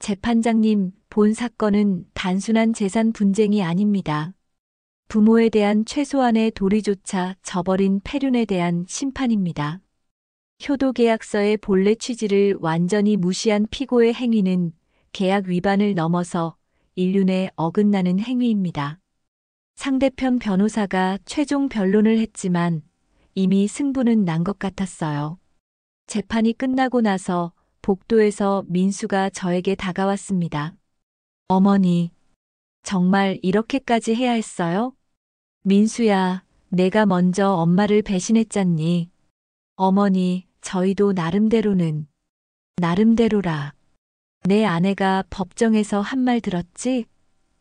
재판장님, 본 사건은 단순한 재산 분쟁이 아닙니다. 부모에 대한 최소한의 도리조차 저버린 폐륜에 대한 심판입니다. 효도계약서의 본래 취지를 완전히 무시한 피고의 행위는 계약 위반을 넘어서 인륜에 어긋나는 행위입니다. 상대편 변호사가 최종 변론을 했지만 이미 승부는 난 것 같았어요. 재판이 끝나고 나서 복도에서 민수가 저에게 다가왔습니다. 어머니, 정말 이렇게까지 해야 했어요? 민수야, 내가 먼저 엄마를 배신했잖니. 어머니, 저희도 나름대로라. 내 아내가 법정에서 한 말 들었지?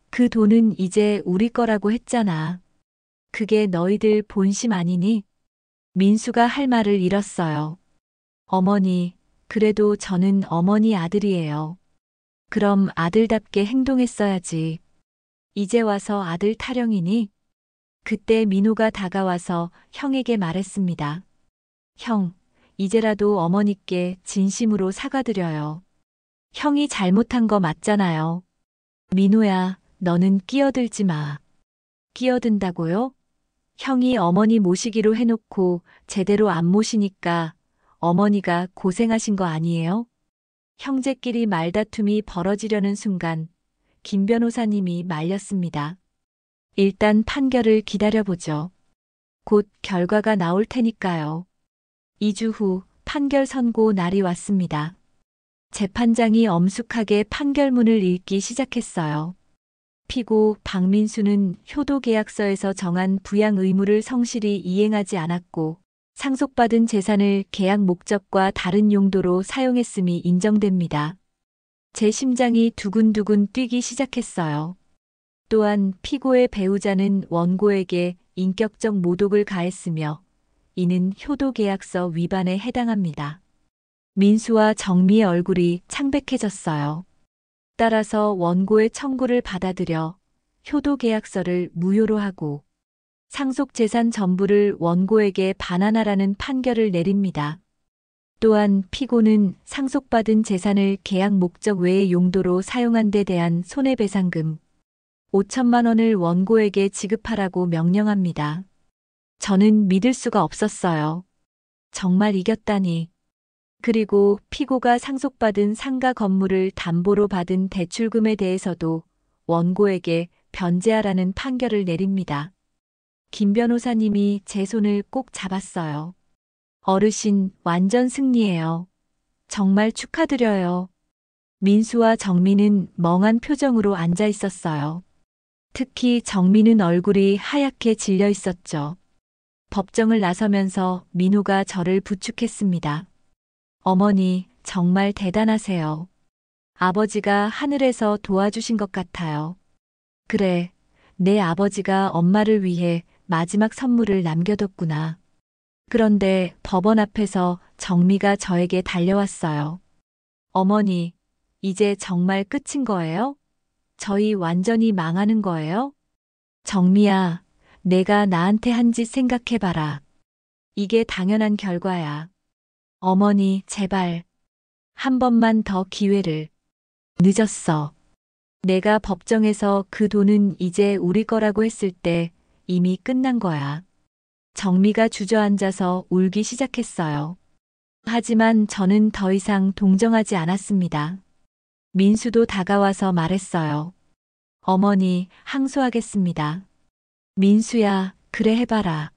그 돈은 이제 우리 거라고 했잖아. 그게 너희들 본심 아니니? 민수가 할 말을 잃었어요. 어머니, 그래도 저는 어머니 아들이에요. 그럼 아들답게 행동했어야지. 이제 와서 아들 타령이니? 그때 민호가 다가와서 형에게 말했습니다. 형, 이제라도 어머니께 진심으로 사과드려요. 형이 잘못한 거 맞잖아요. 민호야, 너는 끼어들지 마. 끼어든다고요? 형이 어머니 모시기로 해놓고 제대로 안 모시니까 어머니가 고생하신 거 아니에요? 형제끼리 말다툼이 벌어지려는 순간 김 변호사님이 말렸습니다. 일단 판결을 기다려보죠. 곧 결과가 나올 테니까요. 2주 후 판결 선고 날이 왔습니다. 재판장이 엄숙하게 판결문을 읽기 시작했어요. 피고 박민수는 효도계약서에서 정한 부양 의무를 성실히 이행하지 않았고 상속받은 재산을 계약 목적과 다른 용도로 사용했음이 인정됩니다. 제 심장이 두근두근 뛰기 시작했어요. 또한 피고의 배우자는 원고에게 인격적 모독을 가했으며 이는 효도계약서 위반에 해당합니다. 민수와 정미의 얼굴이 창백해졌어요. 따라서 원고의 청구를 받아들여 효도계약서를 무효로 하고 상속재산 전부를 원고에게 반환하라는 판결을 내립니다. 또한 피고는 상속받은 재산을 계약 목적 외의 용도로 사용한 데 대한 손해배상금 5천만 원을 원고에게 지급하라고 명령합니다. 저는 믿을 수가 없었어요. 정말 이겼다니. 그리고 피고가 상속받은 상가 건물을 담보로 받은 대출금에 대해서도 원고에게 변제하라는 판결을 내립니다. 김 변호사님이 제 손을 꼭 잡았어요. 어르신, 완전 승리예요. 정말 축하드려요. 민수와 정민은 멍한 표정으로 앉아 있었어요. 특히 정민은 얼굴이 하얗게 질려 있었죠. 법정을 나서면서 민호가 저를 부축했습니다. 어머니, 정말 대단하세요. 아버지가 하늘에서 도와주신 것 같아요. 그래, 내 아버지가 엄마를 위해 마지막 선물을 남겨뒀구나. 그런데 법원 앞에서 정미가 저에게 달려왔어요. 어머니, 이제 정말 끝인 거예요? 저희 완전히 망하는 거예요? 정미야, 내가 나한테 한 짓 생각해봐라. 이게 당연한 결과야. 어머니, 제발. 한 번만 더 기회를. 늦었어. 내가 법정에서 그 돈은 이제 우리 거라고 했을 때 이미 끝난 거야. 정미가 주저앉아서 울기 시작했어요. 하지만 저는 더 이상 동정하지 않았습니다. 민수도 다가와서 말했어요. 어머니, 항소하겠습니다. 민수야, 그래 해봐라.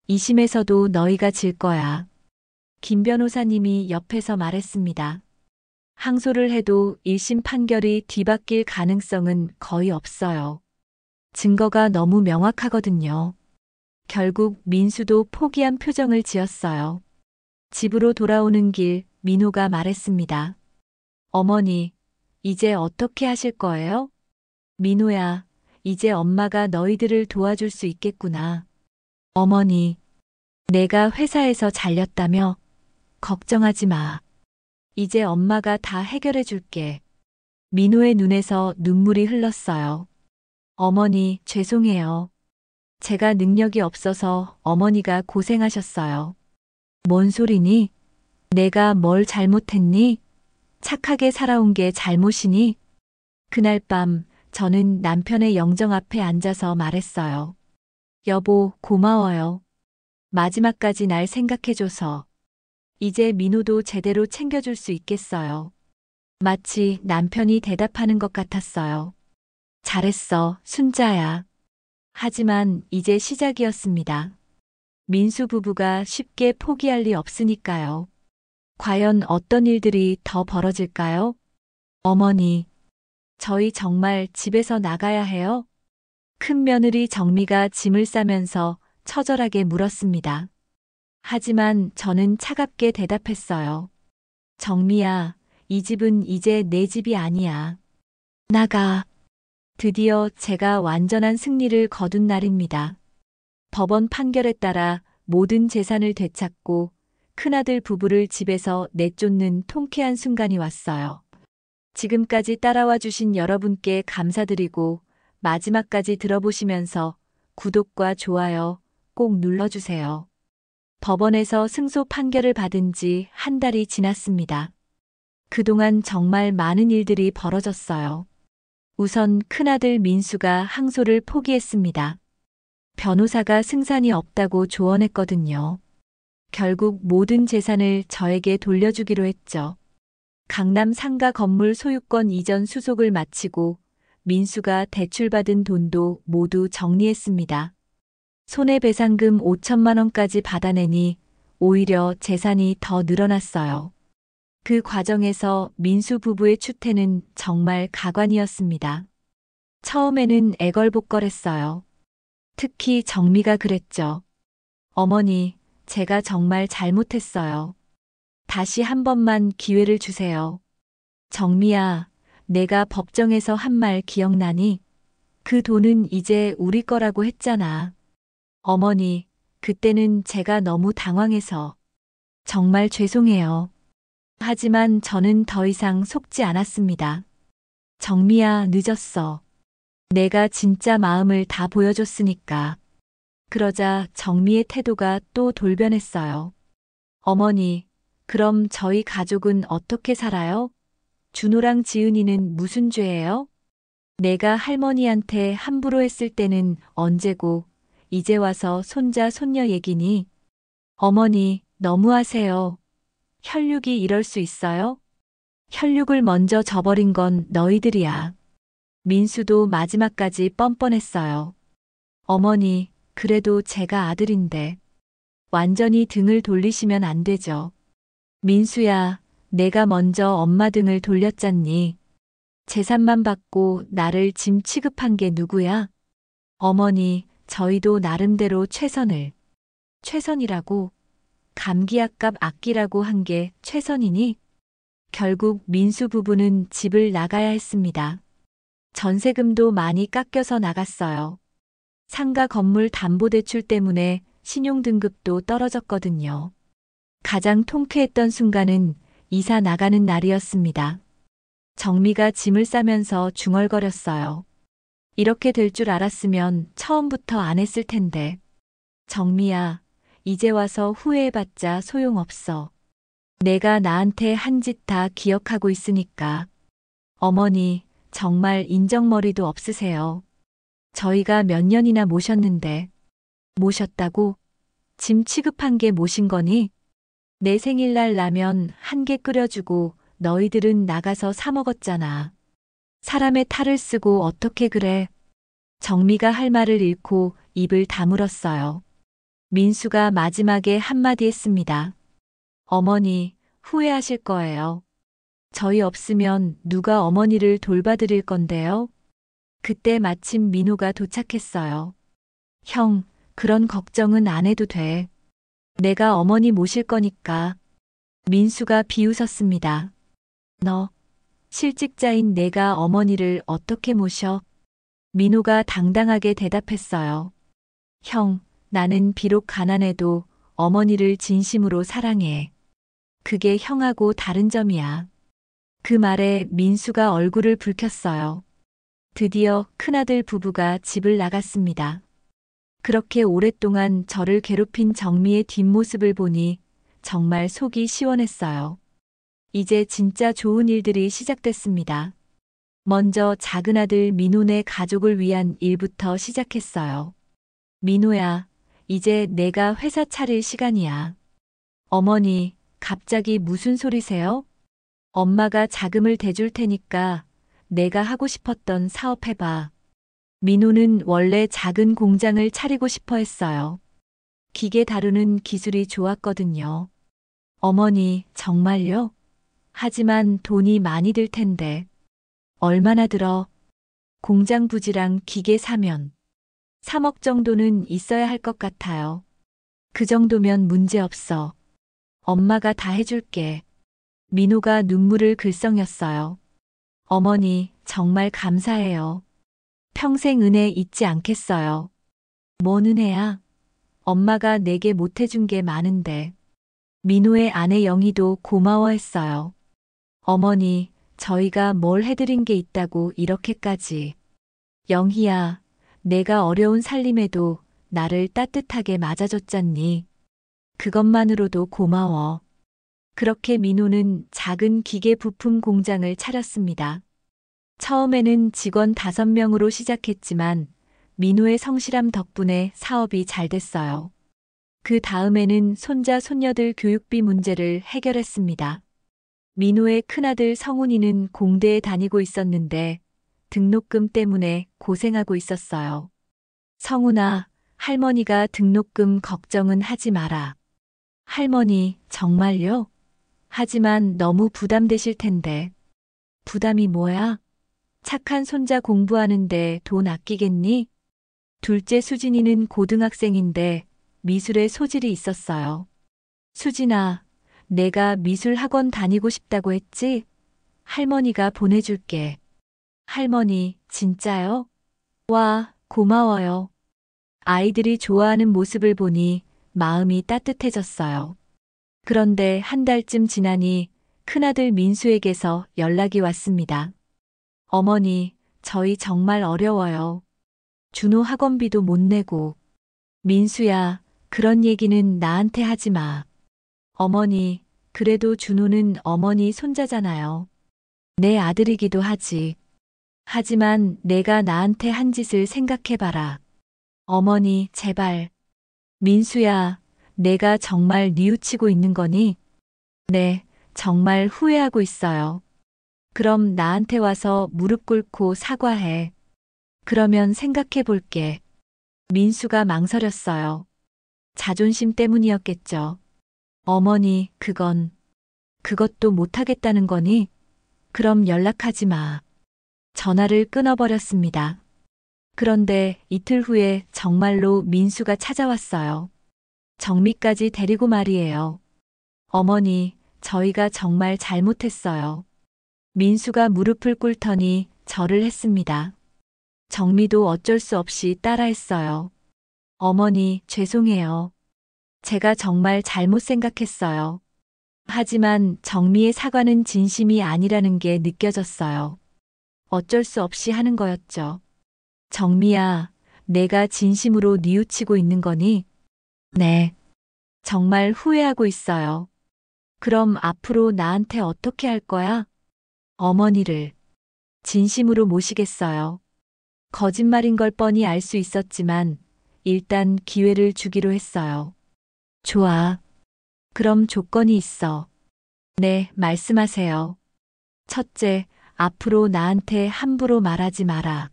2심에서도 너희가 질 거야. 김 변호사님이 옆에서 말했습니다. 항소를 해도 1심 판결이 뒤바뀔 가능성은 거의 없어요. 증거가 너무 명확하거든요. 결국 민수도 포기한 표정을 지었어요. 집으로 돌아오는 길 민호가 말했습니다. 어머니, 이제 어떻게 하실 거예요? 민호야, 이제 엄마가 너희들을 도와줄 수 있겠구나. 어머니, 내가 회사에서 잘렸다며? 걱정하지 마. 이제 엄마가 다 해결해 줄게. 민호의 눈에서 눈물이 흘렀어요. 어머니, 죄송해요. 제가 능력이 없어서 어머니가 고생하셨어요. 뭔 소리니? 내가 뭘 잘못했니? 착하게 살아온 게 잘못이니? 그날 밤 저는 남편의 영정 앞에 앉아서 말했어요. 여보, 고마워요. 마지막까지 날 생각해줘서. 이제 민호도 제대로 챙겨줄 수 있겠어요. 마치 남편이 대답하는 것 같았어요. 잘했어, 순자야. 하지만 이제 시작이었습니다. 민수 부부가 쉽게 포기할 리 없으니까요. 과연 어떤 일들이 더 벌어질까요? 어머니, 저희 정말 집에서 나가야 해요? 큰 며느리 정미가 짐을 싸면서 처절하게 물었습니다. 하지만 저는 차갑게 대답했어요. 정미야, 이 집은 이제 내 집이 아니야. 나가. 드디어 제가 완전한 승리를 거둔 날입니다. 법원 판결에 따라 모든 재산을 되찾고 큰아들 부부를 집에서 내쫓는 통쾌한 순간이 왔어요. 지금까지 따라와 주신 여러분께 감사드리고 마지막까지 들어보시면서 구독과 좋아요 꼭 눌러주세요. 법원에서 승소 판결을 받은 지 한 달이 지났습니다. 그동안 정말 많은 일들이 벌어졌어요. 우선 큰아들 민수가 항소를 포기했습니다. 변호사가 승산이 없다고 조언했거든요. 결국 모든 재산을 저에게 돌려주기로 했죠. 강남 상가 건물 소유권 이전 수속을 마치고 민수가 대출받은 돈도 모두 정리했습니다. 손해배상금 5천만 원까지 받아내니 오히려 재산이 더 늘어났어요. 그 과정에서 민수 부부의 추태는 정말 가관이었습니다. 처음에는 애걸복걸했어요. 특히 정미가 그랬죠. 어머니, 제가 정말 잘못했어요. 다시 한 번만 기회를 주세요. 정미야, 내가 법정에서 한 말 기억나니? 그 돈은 이제 우리 거라고 했잖아. 어머니, 그때는 제가 너무 당황해서 정말 죄송해요. 하지만 저는 더 이상 속지 않았습니다. 정미야, 늦었어. 내가 진짜 마음을 다 보여줬으니까. 그러자 정미의 태도가 또 돌변했어요. 어머니, 그럼 저희 가족은 어떻게 살아요? 준호랑 지은이는 무슨 죄예요? 내가 할머니한테 함부로 했을 때는 언제고, 이제 와서 손자 손녀 얘기니? 어머니, 너무하세요. 혈육이 이럴 수 있어요? 혈육을 먼저 저버린 건 너희들이야. 민수도 마지막까지 뻔뻔했어요. 어머니, 그래도 제가 아들인데. 완전히 등을 돌리시면 안 되죠. 민수야, 내가 먼저 엄마 등을 돌렸잖니. 재산만 받고 나를 짐 취급한 게 누구야? 어머니, 저희도 나름대로 최선을. 최선이라고? 감기약값 아끼라고 한 게 최선이니? 결국 민수 부부는 집을 나가야 했습니다. 전세금도 많이 깎여서 나갔어요. 상가 건물 담보대출 때문에 신용등급도 떨어졌거든요. 가장 통쾌했던 순간은 이사 나가는 날이었습니다. 정미가 짐을 싸면서 중얼거렸어요. 이렇게 될 줄 알았으면 처음부터 안 했을 텐데. 정미야, 이제 와서 후회해봤자 소용없어. 내가 나한테 한 짓 다 기억하고 있으니까. 어머니, 정말 인정머리도 없으세요. 저희가 몇 년이나 모셨는데. 모셨다고? 짐 취급한 게 모신 거니? 내 생일날 라면 한 개 끓여주고 너희들은 나가서 사 먹었잖아. 사람의 탈을 쓰고 어떻게 그래? 정미가 할 말을 잃고 입을 다물었어요. 민수가 마지막에 한마디 했습니다. 어머니, 후회하실 거예요. 저희 없으면 누가 어머니를 돌봐드릴 건데요? 그때 마침 민호가 도착했어요. 형, 그런 걱정은 안 해도 돼. 내가 어머니 모실 거니까. 민수가 비웃었습니다. 너, 실직자인 내가 어머니를 어떻게 모셔? 민호가 당당하게 대답했어요. 형, 나는 비록 가난해도 어머니를 진심으로 사랑해. 그게 형하고 다른 점이야. 그 말에 민수가 얼굴을 붉혔어요. 드디어 큰아들 부부가 집을 나갔습니다. 그렇게 오랫동안 저를 괴롭힌 정미의 뒷모습을 보니 정말 속이 시원했어요. 이제 진짜 좋은 일들이 시작됐습니다. 먼저 작은아들 민호네 가족을 위한 일부터 시작했어요. 민호야, 이제 내가 회사 차릴 시간이야. 어머니, 갑자기 무슨 소리세요? 엄마가 자금을 대줄 테니까 내가 하고 싶었던 사업 해봐. 민호는 원래 작은 공장을 차리고 싶어 했어요. 기계 다루는 기술이 좋았거든요. 어머니, 정말요? 하지만 돈이 많이 들 텐데. 얼마나 들어? 공장 부지랑 기계 사면 3억 정도는 있어야 할 것 같아요. 그 정도면 문제 없어. 엄마가 다 해줄게. 민호가 눈물을 글썽였어요. 어머니, 정말 감사해요. 평생 은혜 잊지 않겠어요. 뭔 은혜야? 엄마가 내게 못해준 게 많은데. 민호의 아내 영희도 고마워했어요. 어머니, 저희가 뭘 해드린 게 있다고 이렇게까지. 영희야, 내가 어려운 살림에도 나를 따뜻하게 맞아줬잖니. 그것만으로도 고마워. 그렇게 민호는 작은 기계 부품 공장을 차렸습니다. 처음에는 직원 5명으로 시작했지만 민호의 성실함 덕분에 사업이 잘 됐어요. 그 다음에는 손자, 손녀들 교육비 문제를 해결했습니다. 민호의 큰아들 성훈이는 공대에 다니고 있었는데 등록금 때문에 고생하고 있었어요. 성훈아, 할머니가 등록금 걱정은 하지 마라. 할머니, 정말요? 하지만 너무 부담되실 텐데. 부담이 뭐야? 착한 손자 공부하는데 돈 아끼겠니? 둘째 수진이는 고등학생인데 미술에 소질이 있었어요. 수진아, 내가 미술 학원 다니고 싶다고 했지? 할머니가 보내줄게. 할머니, 진짜요? 와, 고마워요. 아이들이 좋아하는 모습을 보니 마음이 따뜻해졌어요. 그런데 한 달쯤 지나니 큰아들 민수에게서 연락이 왔습니다. 어머니, 저희 정말 어려워요. 준호 학원비도 못 내고. 민수야, 그런 얘기는 나한테 하지 마. 어머니, 그래도 준호는 어머니 손자잖아요. 내 아들이기도 하지. 하지만 내가 나한테 한 짓을 생각해봐라. 어머니, 제발. 민수야, 내가 정말 뉘우치고 있는 거니? 네, 정말 후회하고 있어요. 그럼 나한테 와서 무릎 꿇고 사과해. 그러면 생각해 볼게. 민수가 망설였어요. 자존심 때문이었겠죠. 어머니, 그것도 못하겠다는 거니? 그럼 연락하지 마. 전화를 끊어버렸습니다. 그런데 이틀 후에 정말로 민수가 찾아왔어요. 정미까지 데리고 말이에요. 어머니, 저희가 정말 잘못했어요. 민수가 무릎을 꿇더니 절을 했습니다. 정미도 어쩔 수 없이 따라했어요. 어머니, 죄송해요. 제가 정말 잘못 생각했어요. 하지만 정미의 사과는 진심이 아니라는 게 느껴졌어요. 어쩔 수 없이 하는 거였죠. 정미야, 내가 진심으로 뉘우치고 있는 거니? 네. 정말 후회하고 있어요. 그럼 앞으로 나한테 어떻게 할 거야? 어머니를 진심으로 모시겠어요. 거짓말인 걸 뻔히 알 수 있었지만 일단 기회를 주기로 했어요. 좋아. 그럼 조건이 있어. 네, 말씀하세요. 첫째, 앞으로 나한테 함부로 말하지 마라.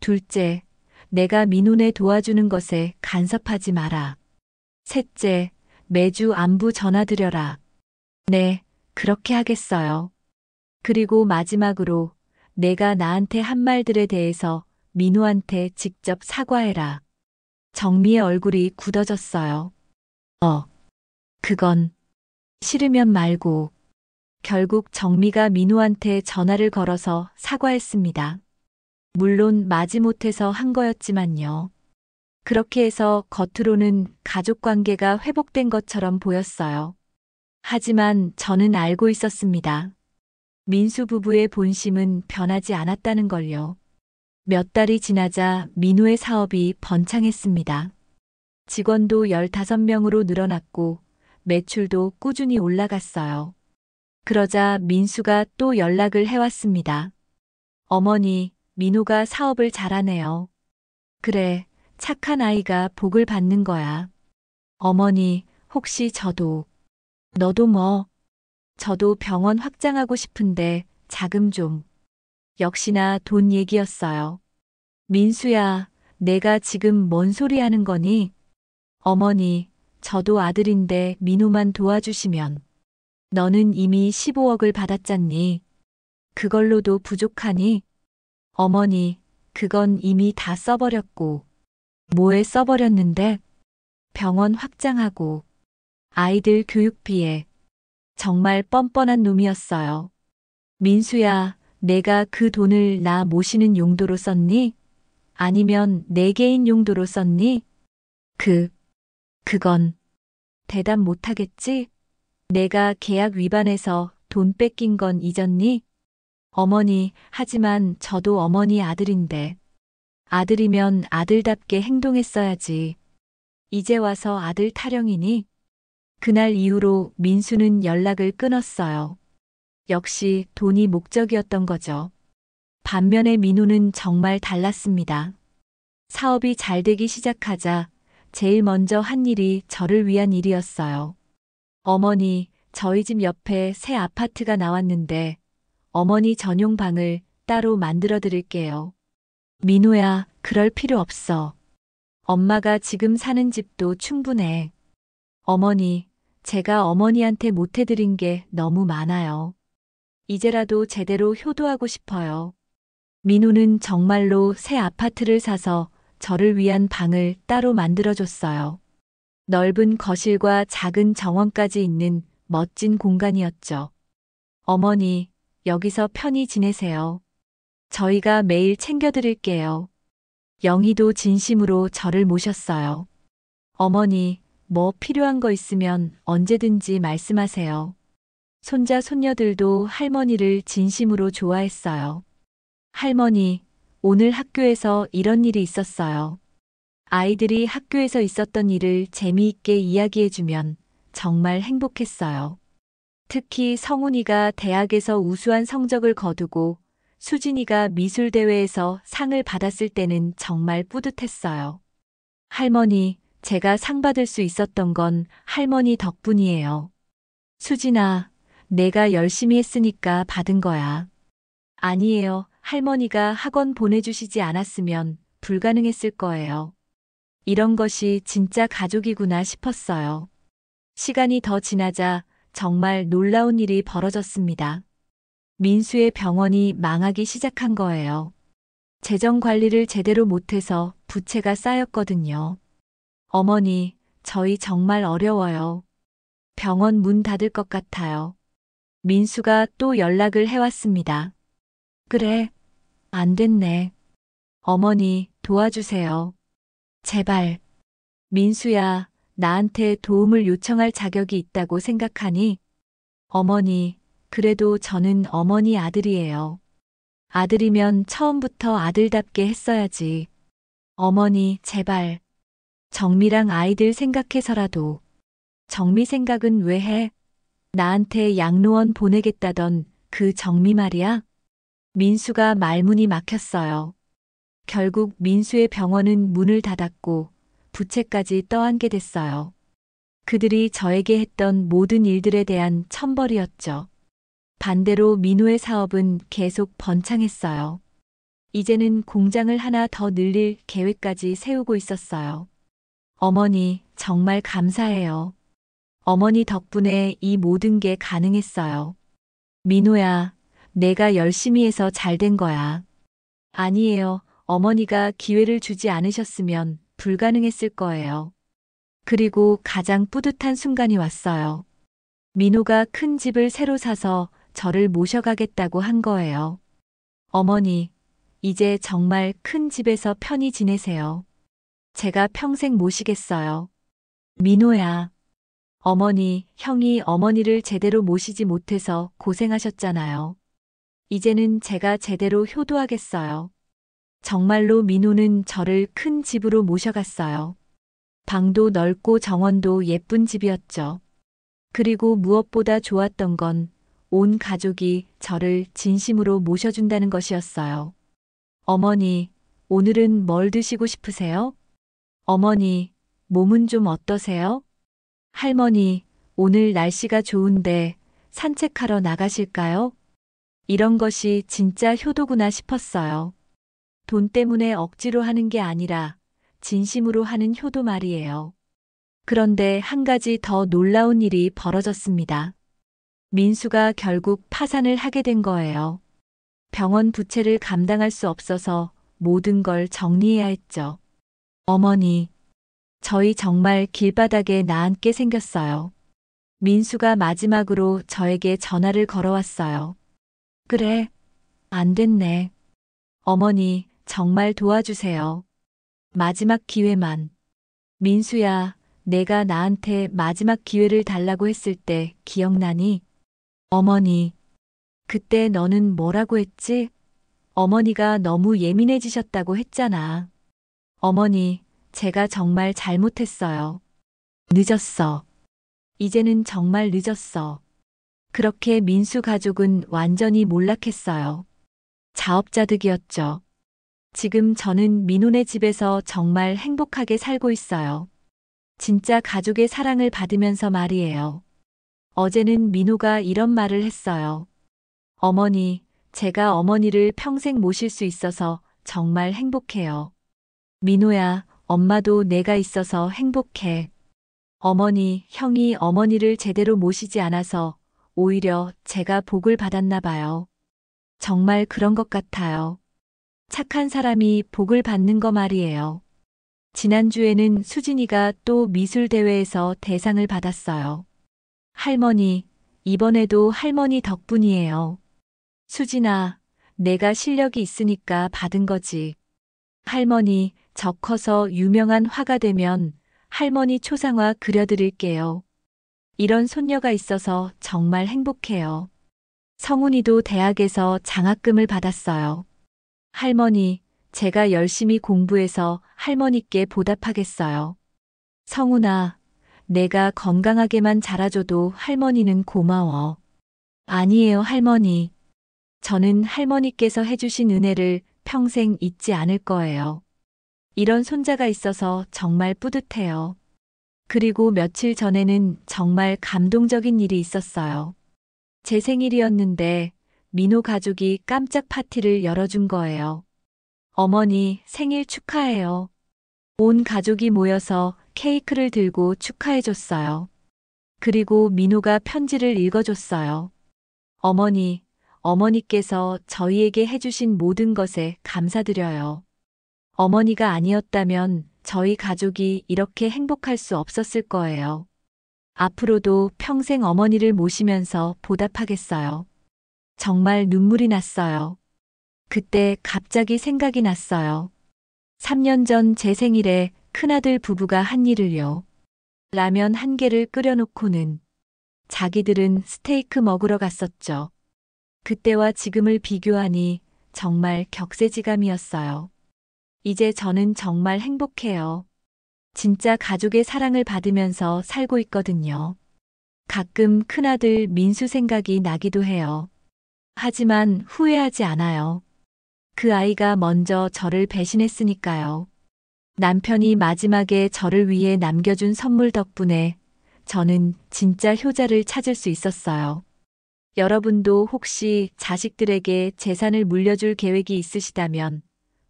둘째, 내가 민훈에 도와주는 것에 간섭하지 마라. 셋째, 매주 안부 전화드려라. 네, 그렇게 하겠어요. 그리고 마지막으로 내가 나한테 한 말들에 대해서 민우한테 직접 사과해라. 정미의 얼굴이 굳어졌어요. 그건 싫으면 말고. 결국 정미가 민우한테 전화를 걸어서 사과했습니다. 물론 마지못해서 한 거였지만요. 그렇게 해서 겉으로는 가족 관계가 회복된 것처럼 보였어요. 하지만 저는 알고 있었습니다. 민수 부부의 본심은 변하지 않았다는 걸요. 몇 달이 지나자 민우의 사업이 번창했습니다. 직원도 15명으로 늘어났고 매출도 꾸준히 올라갔어요. 그러자 민수가 또 연락을 해왔습니다. 어머니, 민호가 사업을 잘하네요. 그래, 착한 아이가 복을 받는 거야. 어머니, 혹시 너도 뭐? 저도 병원 확장하고 싶은데 자금 좀. 역시나 돈 얘기였어요. 민수야, 내가 지금 뭔 소리 하는 거니? 어머니, 저도 아들인데 민호만 도와주시면. 너는 이미 15억을 받았잖니. 그걸로도 부족하니? 어머니, 그건 이미 다 써버렸고. 뭐에 써버렸는데? 병원 확장하고, 아이들 교육비에. 정말 뻔뻔한 놈이었어요. 민수야, 내가 그 돈을 나 모시는 용도로 썼니? 아니면 내 개인 용도로 썼니? 그건 대답 못하겠지? 내가 계약 위반해서 돈 뺏긴 건 잊었니? 어머니, 하지만 저도 어머니 아들인데. 아들이면 아들답게 행동했어야지. 이제 와서 아들 타령이니? 그날 이후로 민수는 연락을 끊었어요. 역시 돈이 목적이었던 거죠. 반면에 민호는 정말 달랐습니다. 사업이 잘 되기 시작하자 제일 먼저 한 일이 저를 위한 일이었어요. 어머니, 저희 집 옆에 새 아파트가 나왔는데 어머니 전용 방을 따로 만들어 드릴게요. 민호야, 그럴 필요 없어. 엄마가 지금 사는 집도 충분해. 어머니, 제가 어머니한테 못해드린 게 너무 많아요. 이제라도 제대로 효도하고 싶어요. 민호는 정말로 새 아파트를 사서 저를 위한 방을 따로 만들어줬어요. 넓은 거실과 작은 정원까지 있는 멋진 공간이었죠. 어머니, 여기서 편히 지내세요. 저희가 매일 챙겨드릴게요. 영희도 진심으로 저를 모셨어요. 어머니, 뭐 필요한 거 있으면 언제든지 말씀하세요. 손자, 손녀들도 할머니를 진심으로 좋아했어요. 할머니, 오늘 학교에서 이런 일이 있었어요. 아이들이 학교에서 있었던 일을 재미있게 이야기해주면 정말 행복했어요. 특히 성훈이가 대학에서 우수한 성적을 거두고 수진이가 미술대회에서 상을 받았을 때는 정말 뿌듯했어요. 할머니, 제가 상 받을 수 있었던 건 할머니 덕분이에요. 수진아, 내가 열심히 했으니까 받은 거야. 아니에요. 할머니가 학원 보내주시지 않았으면 불가능했을 거예요. 이런 것이 진짜 가족이구나 싶었어요. 시간이 더 지나자 정말 놀라운 일이 벌어졌습니다. 민수의 병원이 망하기 시작한 거예요. 재정 관리를 제대로 못해서 부채가 쌓였거든요. 어머니, 저희 정말 어려워요. 병원 문 닫을 것 같아요. 민수가 또 연락을 해왔습니다. 그래, 안 됐네. 어머니, 도와주세요. 제발. 민수야, 나한테 도움을 요청할 자격이 있다고 생각하니? 어머니, 그래도 저는 어머니 아들이에요. 아들이면 처음부터 아들답게 했어야지. 어머니, 제발. 정미랑 아이들 생각해서라도. 정미 생각은 왜 해? 나한테 양로원 보내겠다던 그 정미 말이야? 민수가 말문이 막혔어요. 결국 민수의 병원은 문을 닫았고 부채까지 떠안게 됐어요. 그들이 저에게 했던 모든 일들에 대한 천벌이었죠. 반대로 민호의 사업은 계속 번창했어요. 이제는 공장을 하나 더 늘릴 계획까지 세우고 있었어요. 어머니, 정말 감사해요. 어머니 덕분에 이 모든 게 가능했어요. 민호야, 내가 열심히 해서 잘 된 거야. 아니에요. 어머니가 기회를 주지 않으셨으면 불가능했을 거예요. 그리고 가장 뿌듯한 순간이 왔어요. 민호가 큰 집을 새로 사서 저를 모셔가겠다고 한 거예요. 어머니, 이제 정말 큰 집에서 편히 지내세요. 제가 평생 모시겠어요. 민호야. 어머니, 형이 어머니를 제대로 모시지 못해서 고생하셨잖아요. 이제는 제가 제대로 효도하겠어요. 정말로 민호는 저를 큰 집으로 모셔갔어요. 방도 넓고 정원도 예쁜 집이었죠. 그리고 무엇보다 좋았던 건 온 가족이 저를 진심으로 모셔준다는 것이었어요. 어머니, 오늘은 뭘 드시고 싶으세요? 어머니, 몸은 좀 어떠세요? 할머니, 오늘 날씨가 좋은데 산책하러 나가실까요? 이런 것이 진짜 효도구나 싶었어요. 돈 때문에 억지로 하는 게 아니라 진심으로 하는 효도 말이에요. 그런데 한 가지 더 놀라운 일이 벌어졌습니다. 민수가 결국 파산을 하게 된 거예요. 병원 부채를 감당할 수 없어서 모든 걸 정리해야 했죠. 어머니, 저희 정말 길바닥에 나앉게 생겼어요. 민수가 마지막으로 저에게 전화를 걸어왔어요. 그래, 안 됐네. 어머니, 정말 도와주세요. 마지막 기회만. 민수야, 내가 나한테 마지막 기회를 달라고 했을 때 기억나니? 어머니, 그때 너는 뭐라고 했지? 어머니가 너무 예민해지셨다고 했잖아. 어머니, 제가 정말 잘못했어요. 늦었어. 이제는 정말 늦었어. 그렇게 민수 가족은 완전히 몰락했어요. 자업자득이었죠. 지금 저는 민호네 집에서 정말 행복하게 살고 있어요. 진짜 가족의 사랑을 받으면서 말이에요. 어제는 민호가 이런 말을 했어요. 어머니, 제가 어머니를 평생 모실 수 있어서 정말 행복해요. 민호야, 엄마도 내가 있어서 행복해. 어머니, 형이 어머니를 제대로 모시지 않아서 오히려 제가 복을 받았나 봐요. 정말 그런 것 같아요. 착한 사람이 복을 받는 거 말이에요. 지난주에는 수진이가 또 미술대회에서 대상을 받았어요. 할머니, 이번에도 할머니 덕분이에요. 수진아, 내가 실력이 있으니까 받은 거지. 할머니, 저 커서 유명한 화가 되면 할머니 초상화 그려드릴게요. 이런 손녀가 있어서 정말 행복해요. 성훈이도 대학에서 장학금을 받았어요. 할머니, 제가 열심히 공부해서 할머니께 보답하겠어요. 성훈아, 내가 건강하게만 자라줘도 할머니는 고마워. 아니에요, 할머니. 저는 할머니께서 해주신 은혜를 평생 잊지 않을 거예요. 이런 손자가 있어서 정말 뿌듯해요. 그리고 며칠 전에는 정말 감동적인 일이 있었어요. 제 생일이었는데 민호 가족이 깜짝 파티를 열어준 거예요. 어머니, 생일 축하해요. 온 가족이 모여서 케이크를 들고 축하해줬어요. 그리고 민호가 편지를 읽어줬어요. 어머니, 어머니께서 저희에게 해주신 모든 것에 감사드려요. 어머니가 아니었다면 저희 가족이 이렇게 행복할 수 없었을 거예요. 앞으로도 평생 어머니를 모시면서 보답하겠어요. 정말 눈물이 났어요. 그때 갑자기 생각이 났어요. 3년 전 제 생일에 큰아들 부부가 한 일을요. 라면 한 개를 끓여놓고는 자기들은 스테이크 먹으러 갔었죠. 그때와 지금을 비교하니 정말 격세지감이었어요. 이제 저는 정말 행복해요. 진짜 가족의 사랑을 받으면서 살고 있거든요. 가끔 큰아들 민수 생각이 나기도 해요. 하지만 후회하지 않아요. 그 아이가 먼저 저를 배신했으니까요. 남편이 마지막에 저를 위해 남겨준 선물 덕분에 저는 진짜 효자를 찾을 수 있었어요. 여러분도 혹시 자식들에게 재산을 물려줄 계획이 있으시다면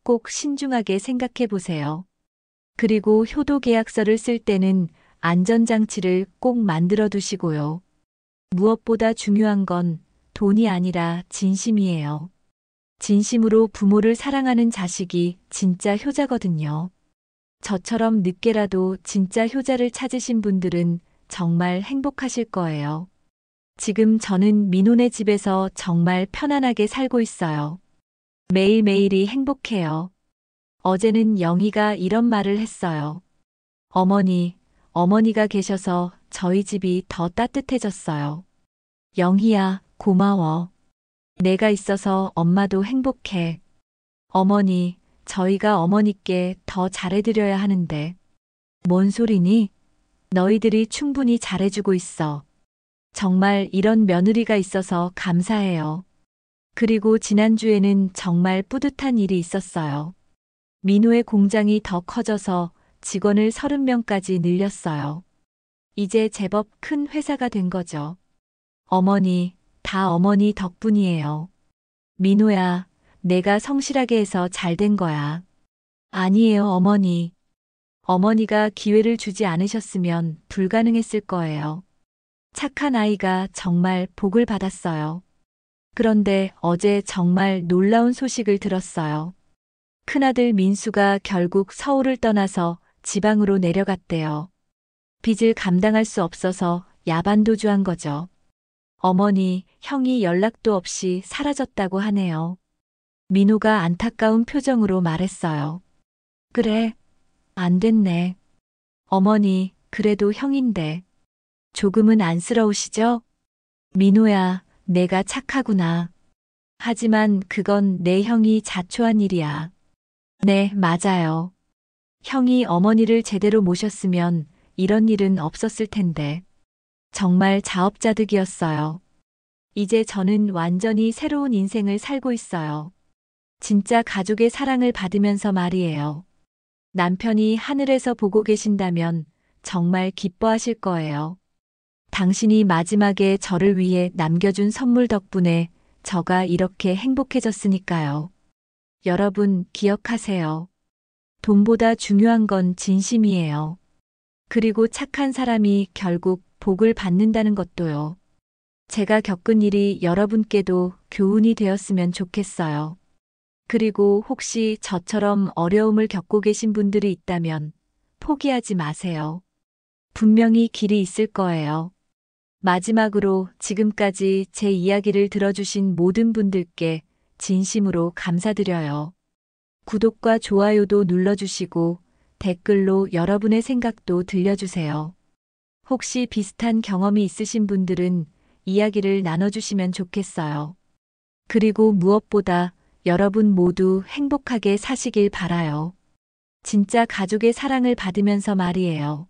꼭 신중하게 생각해 보세요. 그리고 효도 계약서를 쓸 때는 안전장치를 꼭 만들어 두시고요. 무엇보다 중요한 건 돈이 아니라 진심이에요. 진심으로 부모를 사랑하는 자식이 진짜 효자거든요. 저처럼 늦게라도 진짜 효자를 찾으신 분들은 정말 행복하실 거예요. 지금 저는 민호네 집에서 정말 편안하게 살고 있어요. 매일매일이 행복해요. 어제는 영희가 이런 말을 했어요. 어머니, 어머니가 계셔서 저희 집이 더 따뜻해졌어요. 영희야, 고마워. 내가 있어서 엄마도 행복해. 어머니, 저희가 어머니께 더 잘해드려야 하는데. 뭔 소리니? 너희들이 충분히 잘해주고 있어. 정말 이런 며느리가 있어서 감사해요. 그리고 지난주에는 정말 뿌듯한 일이 있었어요. 민호의 공장이 더 커져서 직원을 30명까지 늘렸어요. 이제 제법 큰 회사가 된 거죠. 어머니, 다 어머니 덕분이에요. 민호야, 내가 성실하게 해서 잘 된 거야. 아니에요, 어머니. 어머니가 기회를 주지 않으셨으면 불가능했을 거예요. 착한 아이가 정말 복을 받았어요. 그런데 어제 정말 놀라운 소식을 들었어요. 큰아들 민수가 결국 서울을 떠나서 지방으로 내려갔대요. 빚을 감당할 수 없어서 야반도주한 거죠. 어머니, 형이 연락도 없이 사라졌다고 하네요. 민호가 안타까운 표정으로 말했어요. 그래, 안 됐네. 어머니, 그래도 형인데. 조금은 안쓰러우시죠? 민호야, 내가 착하구나. 하지만 그건 내 형이 자초한 일이야. 네, 맞아요. 형이 어머니를 제대로 모셨으면 이런 일은 없었을 텐데. 정말 자업자득이었어요. 이제 저는 완전히 새로운 인생을 살고 있어요. 진짜 가족의 사랑을 받으면서 말이에요. 남편이 하늘에서 보고 계신다면 정말 기뻐하실 거예요. 당신이 마지막에 저를 위해 남겨준 선물 덕분에 저가 이렇게 행복해졌으니까요. 여러분 기억하세요. 돈보다 중요한 건 진심이에요. 그리고 착한 사람이 결국 복을 받는다는 것도요. 제가 겪은 일이 여러분께도 교훈이 되었으면 좋겠어요. 그리고 혹시 저처럼 어려움을 겪고 계신 분들이 있다면 포기하지 마세요. 분명히 길이 있을 거예요. 마지막으로 지금까지 제 이야기를 들어주신 모든 분들께 진심으로 감사드려요. 구독과 좋아요도 눌러주시고 댓글로 여러분의 생각도 들려주세요. 혹시 비슷한 경험이 있으신 분들은 이야기를 나눠주시면 좋겠어요. 그리고 무엇보다 여러분 모두 행복하게 사시길 바라요. 진짜 가족의 사랑을 받으면서 말이에요.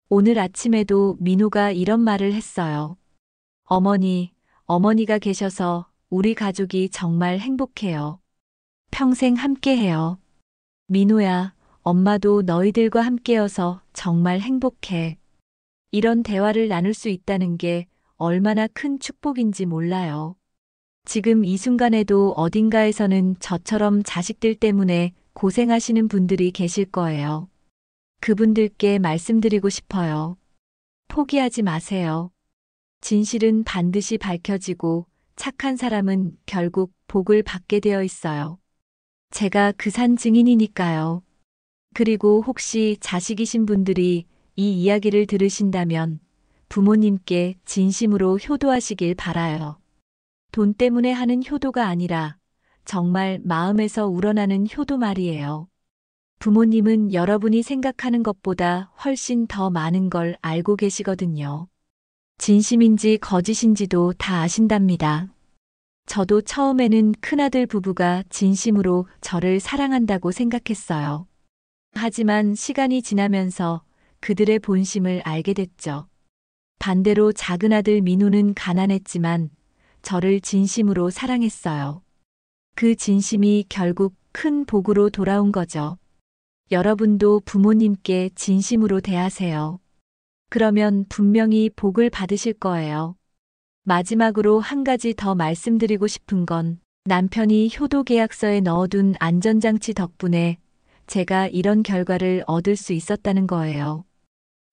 오늘 아침에도 민호가 이런 말을 했어요. 어머니가 계셔서 우리 가족이 정말 행복해요. 평생 함께해요. 민호야, 엄마도 너희들과 함께여서 정말 행복해. 이런 대화를 나눌 수 있다는 게 얼마나 큰 축복인지 몰라요. 지금 이 순간에도 어딘가에서는 저처럼 자식들 때문에 고생하시는 분들이 계실 거예요. 그분들께 말씀드리고 싶어요. 포기하지 마세요. 진실은 반드시 밝혀지고 착한 사람은 결국 복을 받게 되어 있어요. 제가 그 산 증인이니까요. 그리고 혹시 자식이신 분들이 이 이야기를 들으신다면 부모님께 진심으로 효도하시길 바라요. 돈 때문에 하는 효도가 아니라 정말 마음에서 우러나는 효도 말이에요. 부모님은 여러분이 생각하는 것보다 훨씬 더 많은 걸 알고 계시거든요. 진심인지 거짓인지도 다 아신답니다. 저도 처음에는 큰아들 부부가 진심으로 저를 사랑한다고 생각했어요. 하지만 시간이 지나면서 그들의 본심을 알게 됐죠. 반대로 작은아들 민호는 가난했지만 저를 진심으로 사랑했어요. 그 진심이 결국 큰 복으로 돌아온 거죠. 여러분도 부모님께 진심으로 대하세요. 그러면 분명히 복을 받으실 거예요. 마지막으로 한 가지 더 말씀드리고 싶은 건 남편이 효도 계약서에 넣어둔 안전장치 덕분에 제가 이런 결과를 얻을 수 있었다는 거예요.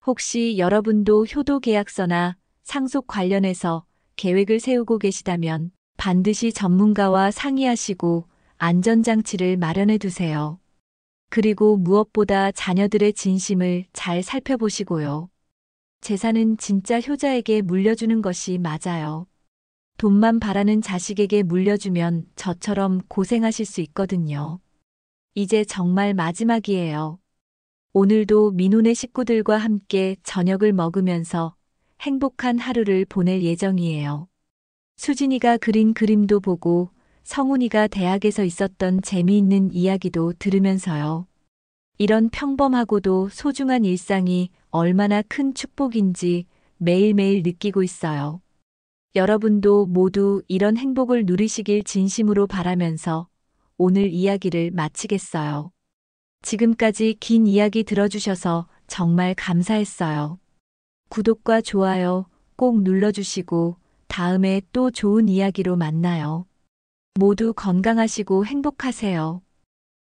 혹시 여러분도 효도 계약서나 상속 관련해서 계획을 세우고 계시다면 반드시 전문가와 상의하시고 안전장치를 마련해 두세요. 그리고 무엇보다 자녀들의 진심을 잘 살펴보시고요. 재산은 진짜 효자에게 물려주는 것이 맞아요. 돈만 바라는 자식에게 물려주면 저처럼 고생하실 수 있거든요. 이제 정말 마지막이에요. 오늘도 민호네 식구들과 함께 저녁을 먹으면서 행복한 하루를 보낼 예정이에요. 수진이가 그린 그림도 보고 성훈이가 대학에서 있었던 재미있는 이야기도 들으면서요. 이런 평범하고도 소중한 일상이 얼마나 큰 축복인지 매일매일 느끼고 있어요. 여러분도 모두 이런 행복을 누리시길 진심으로 바라면서 오늘 이야기를 마치겠어요. 지금까지 긴 이야기 들어주셔서 정말 감사했어요. 구독과 좋아요 꼭 눌러주시고 다음에 또 좋은 이야기로 만나요. 모두 건강하시고 행복하세요.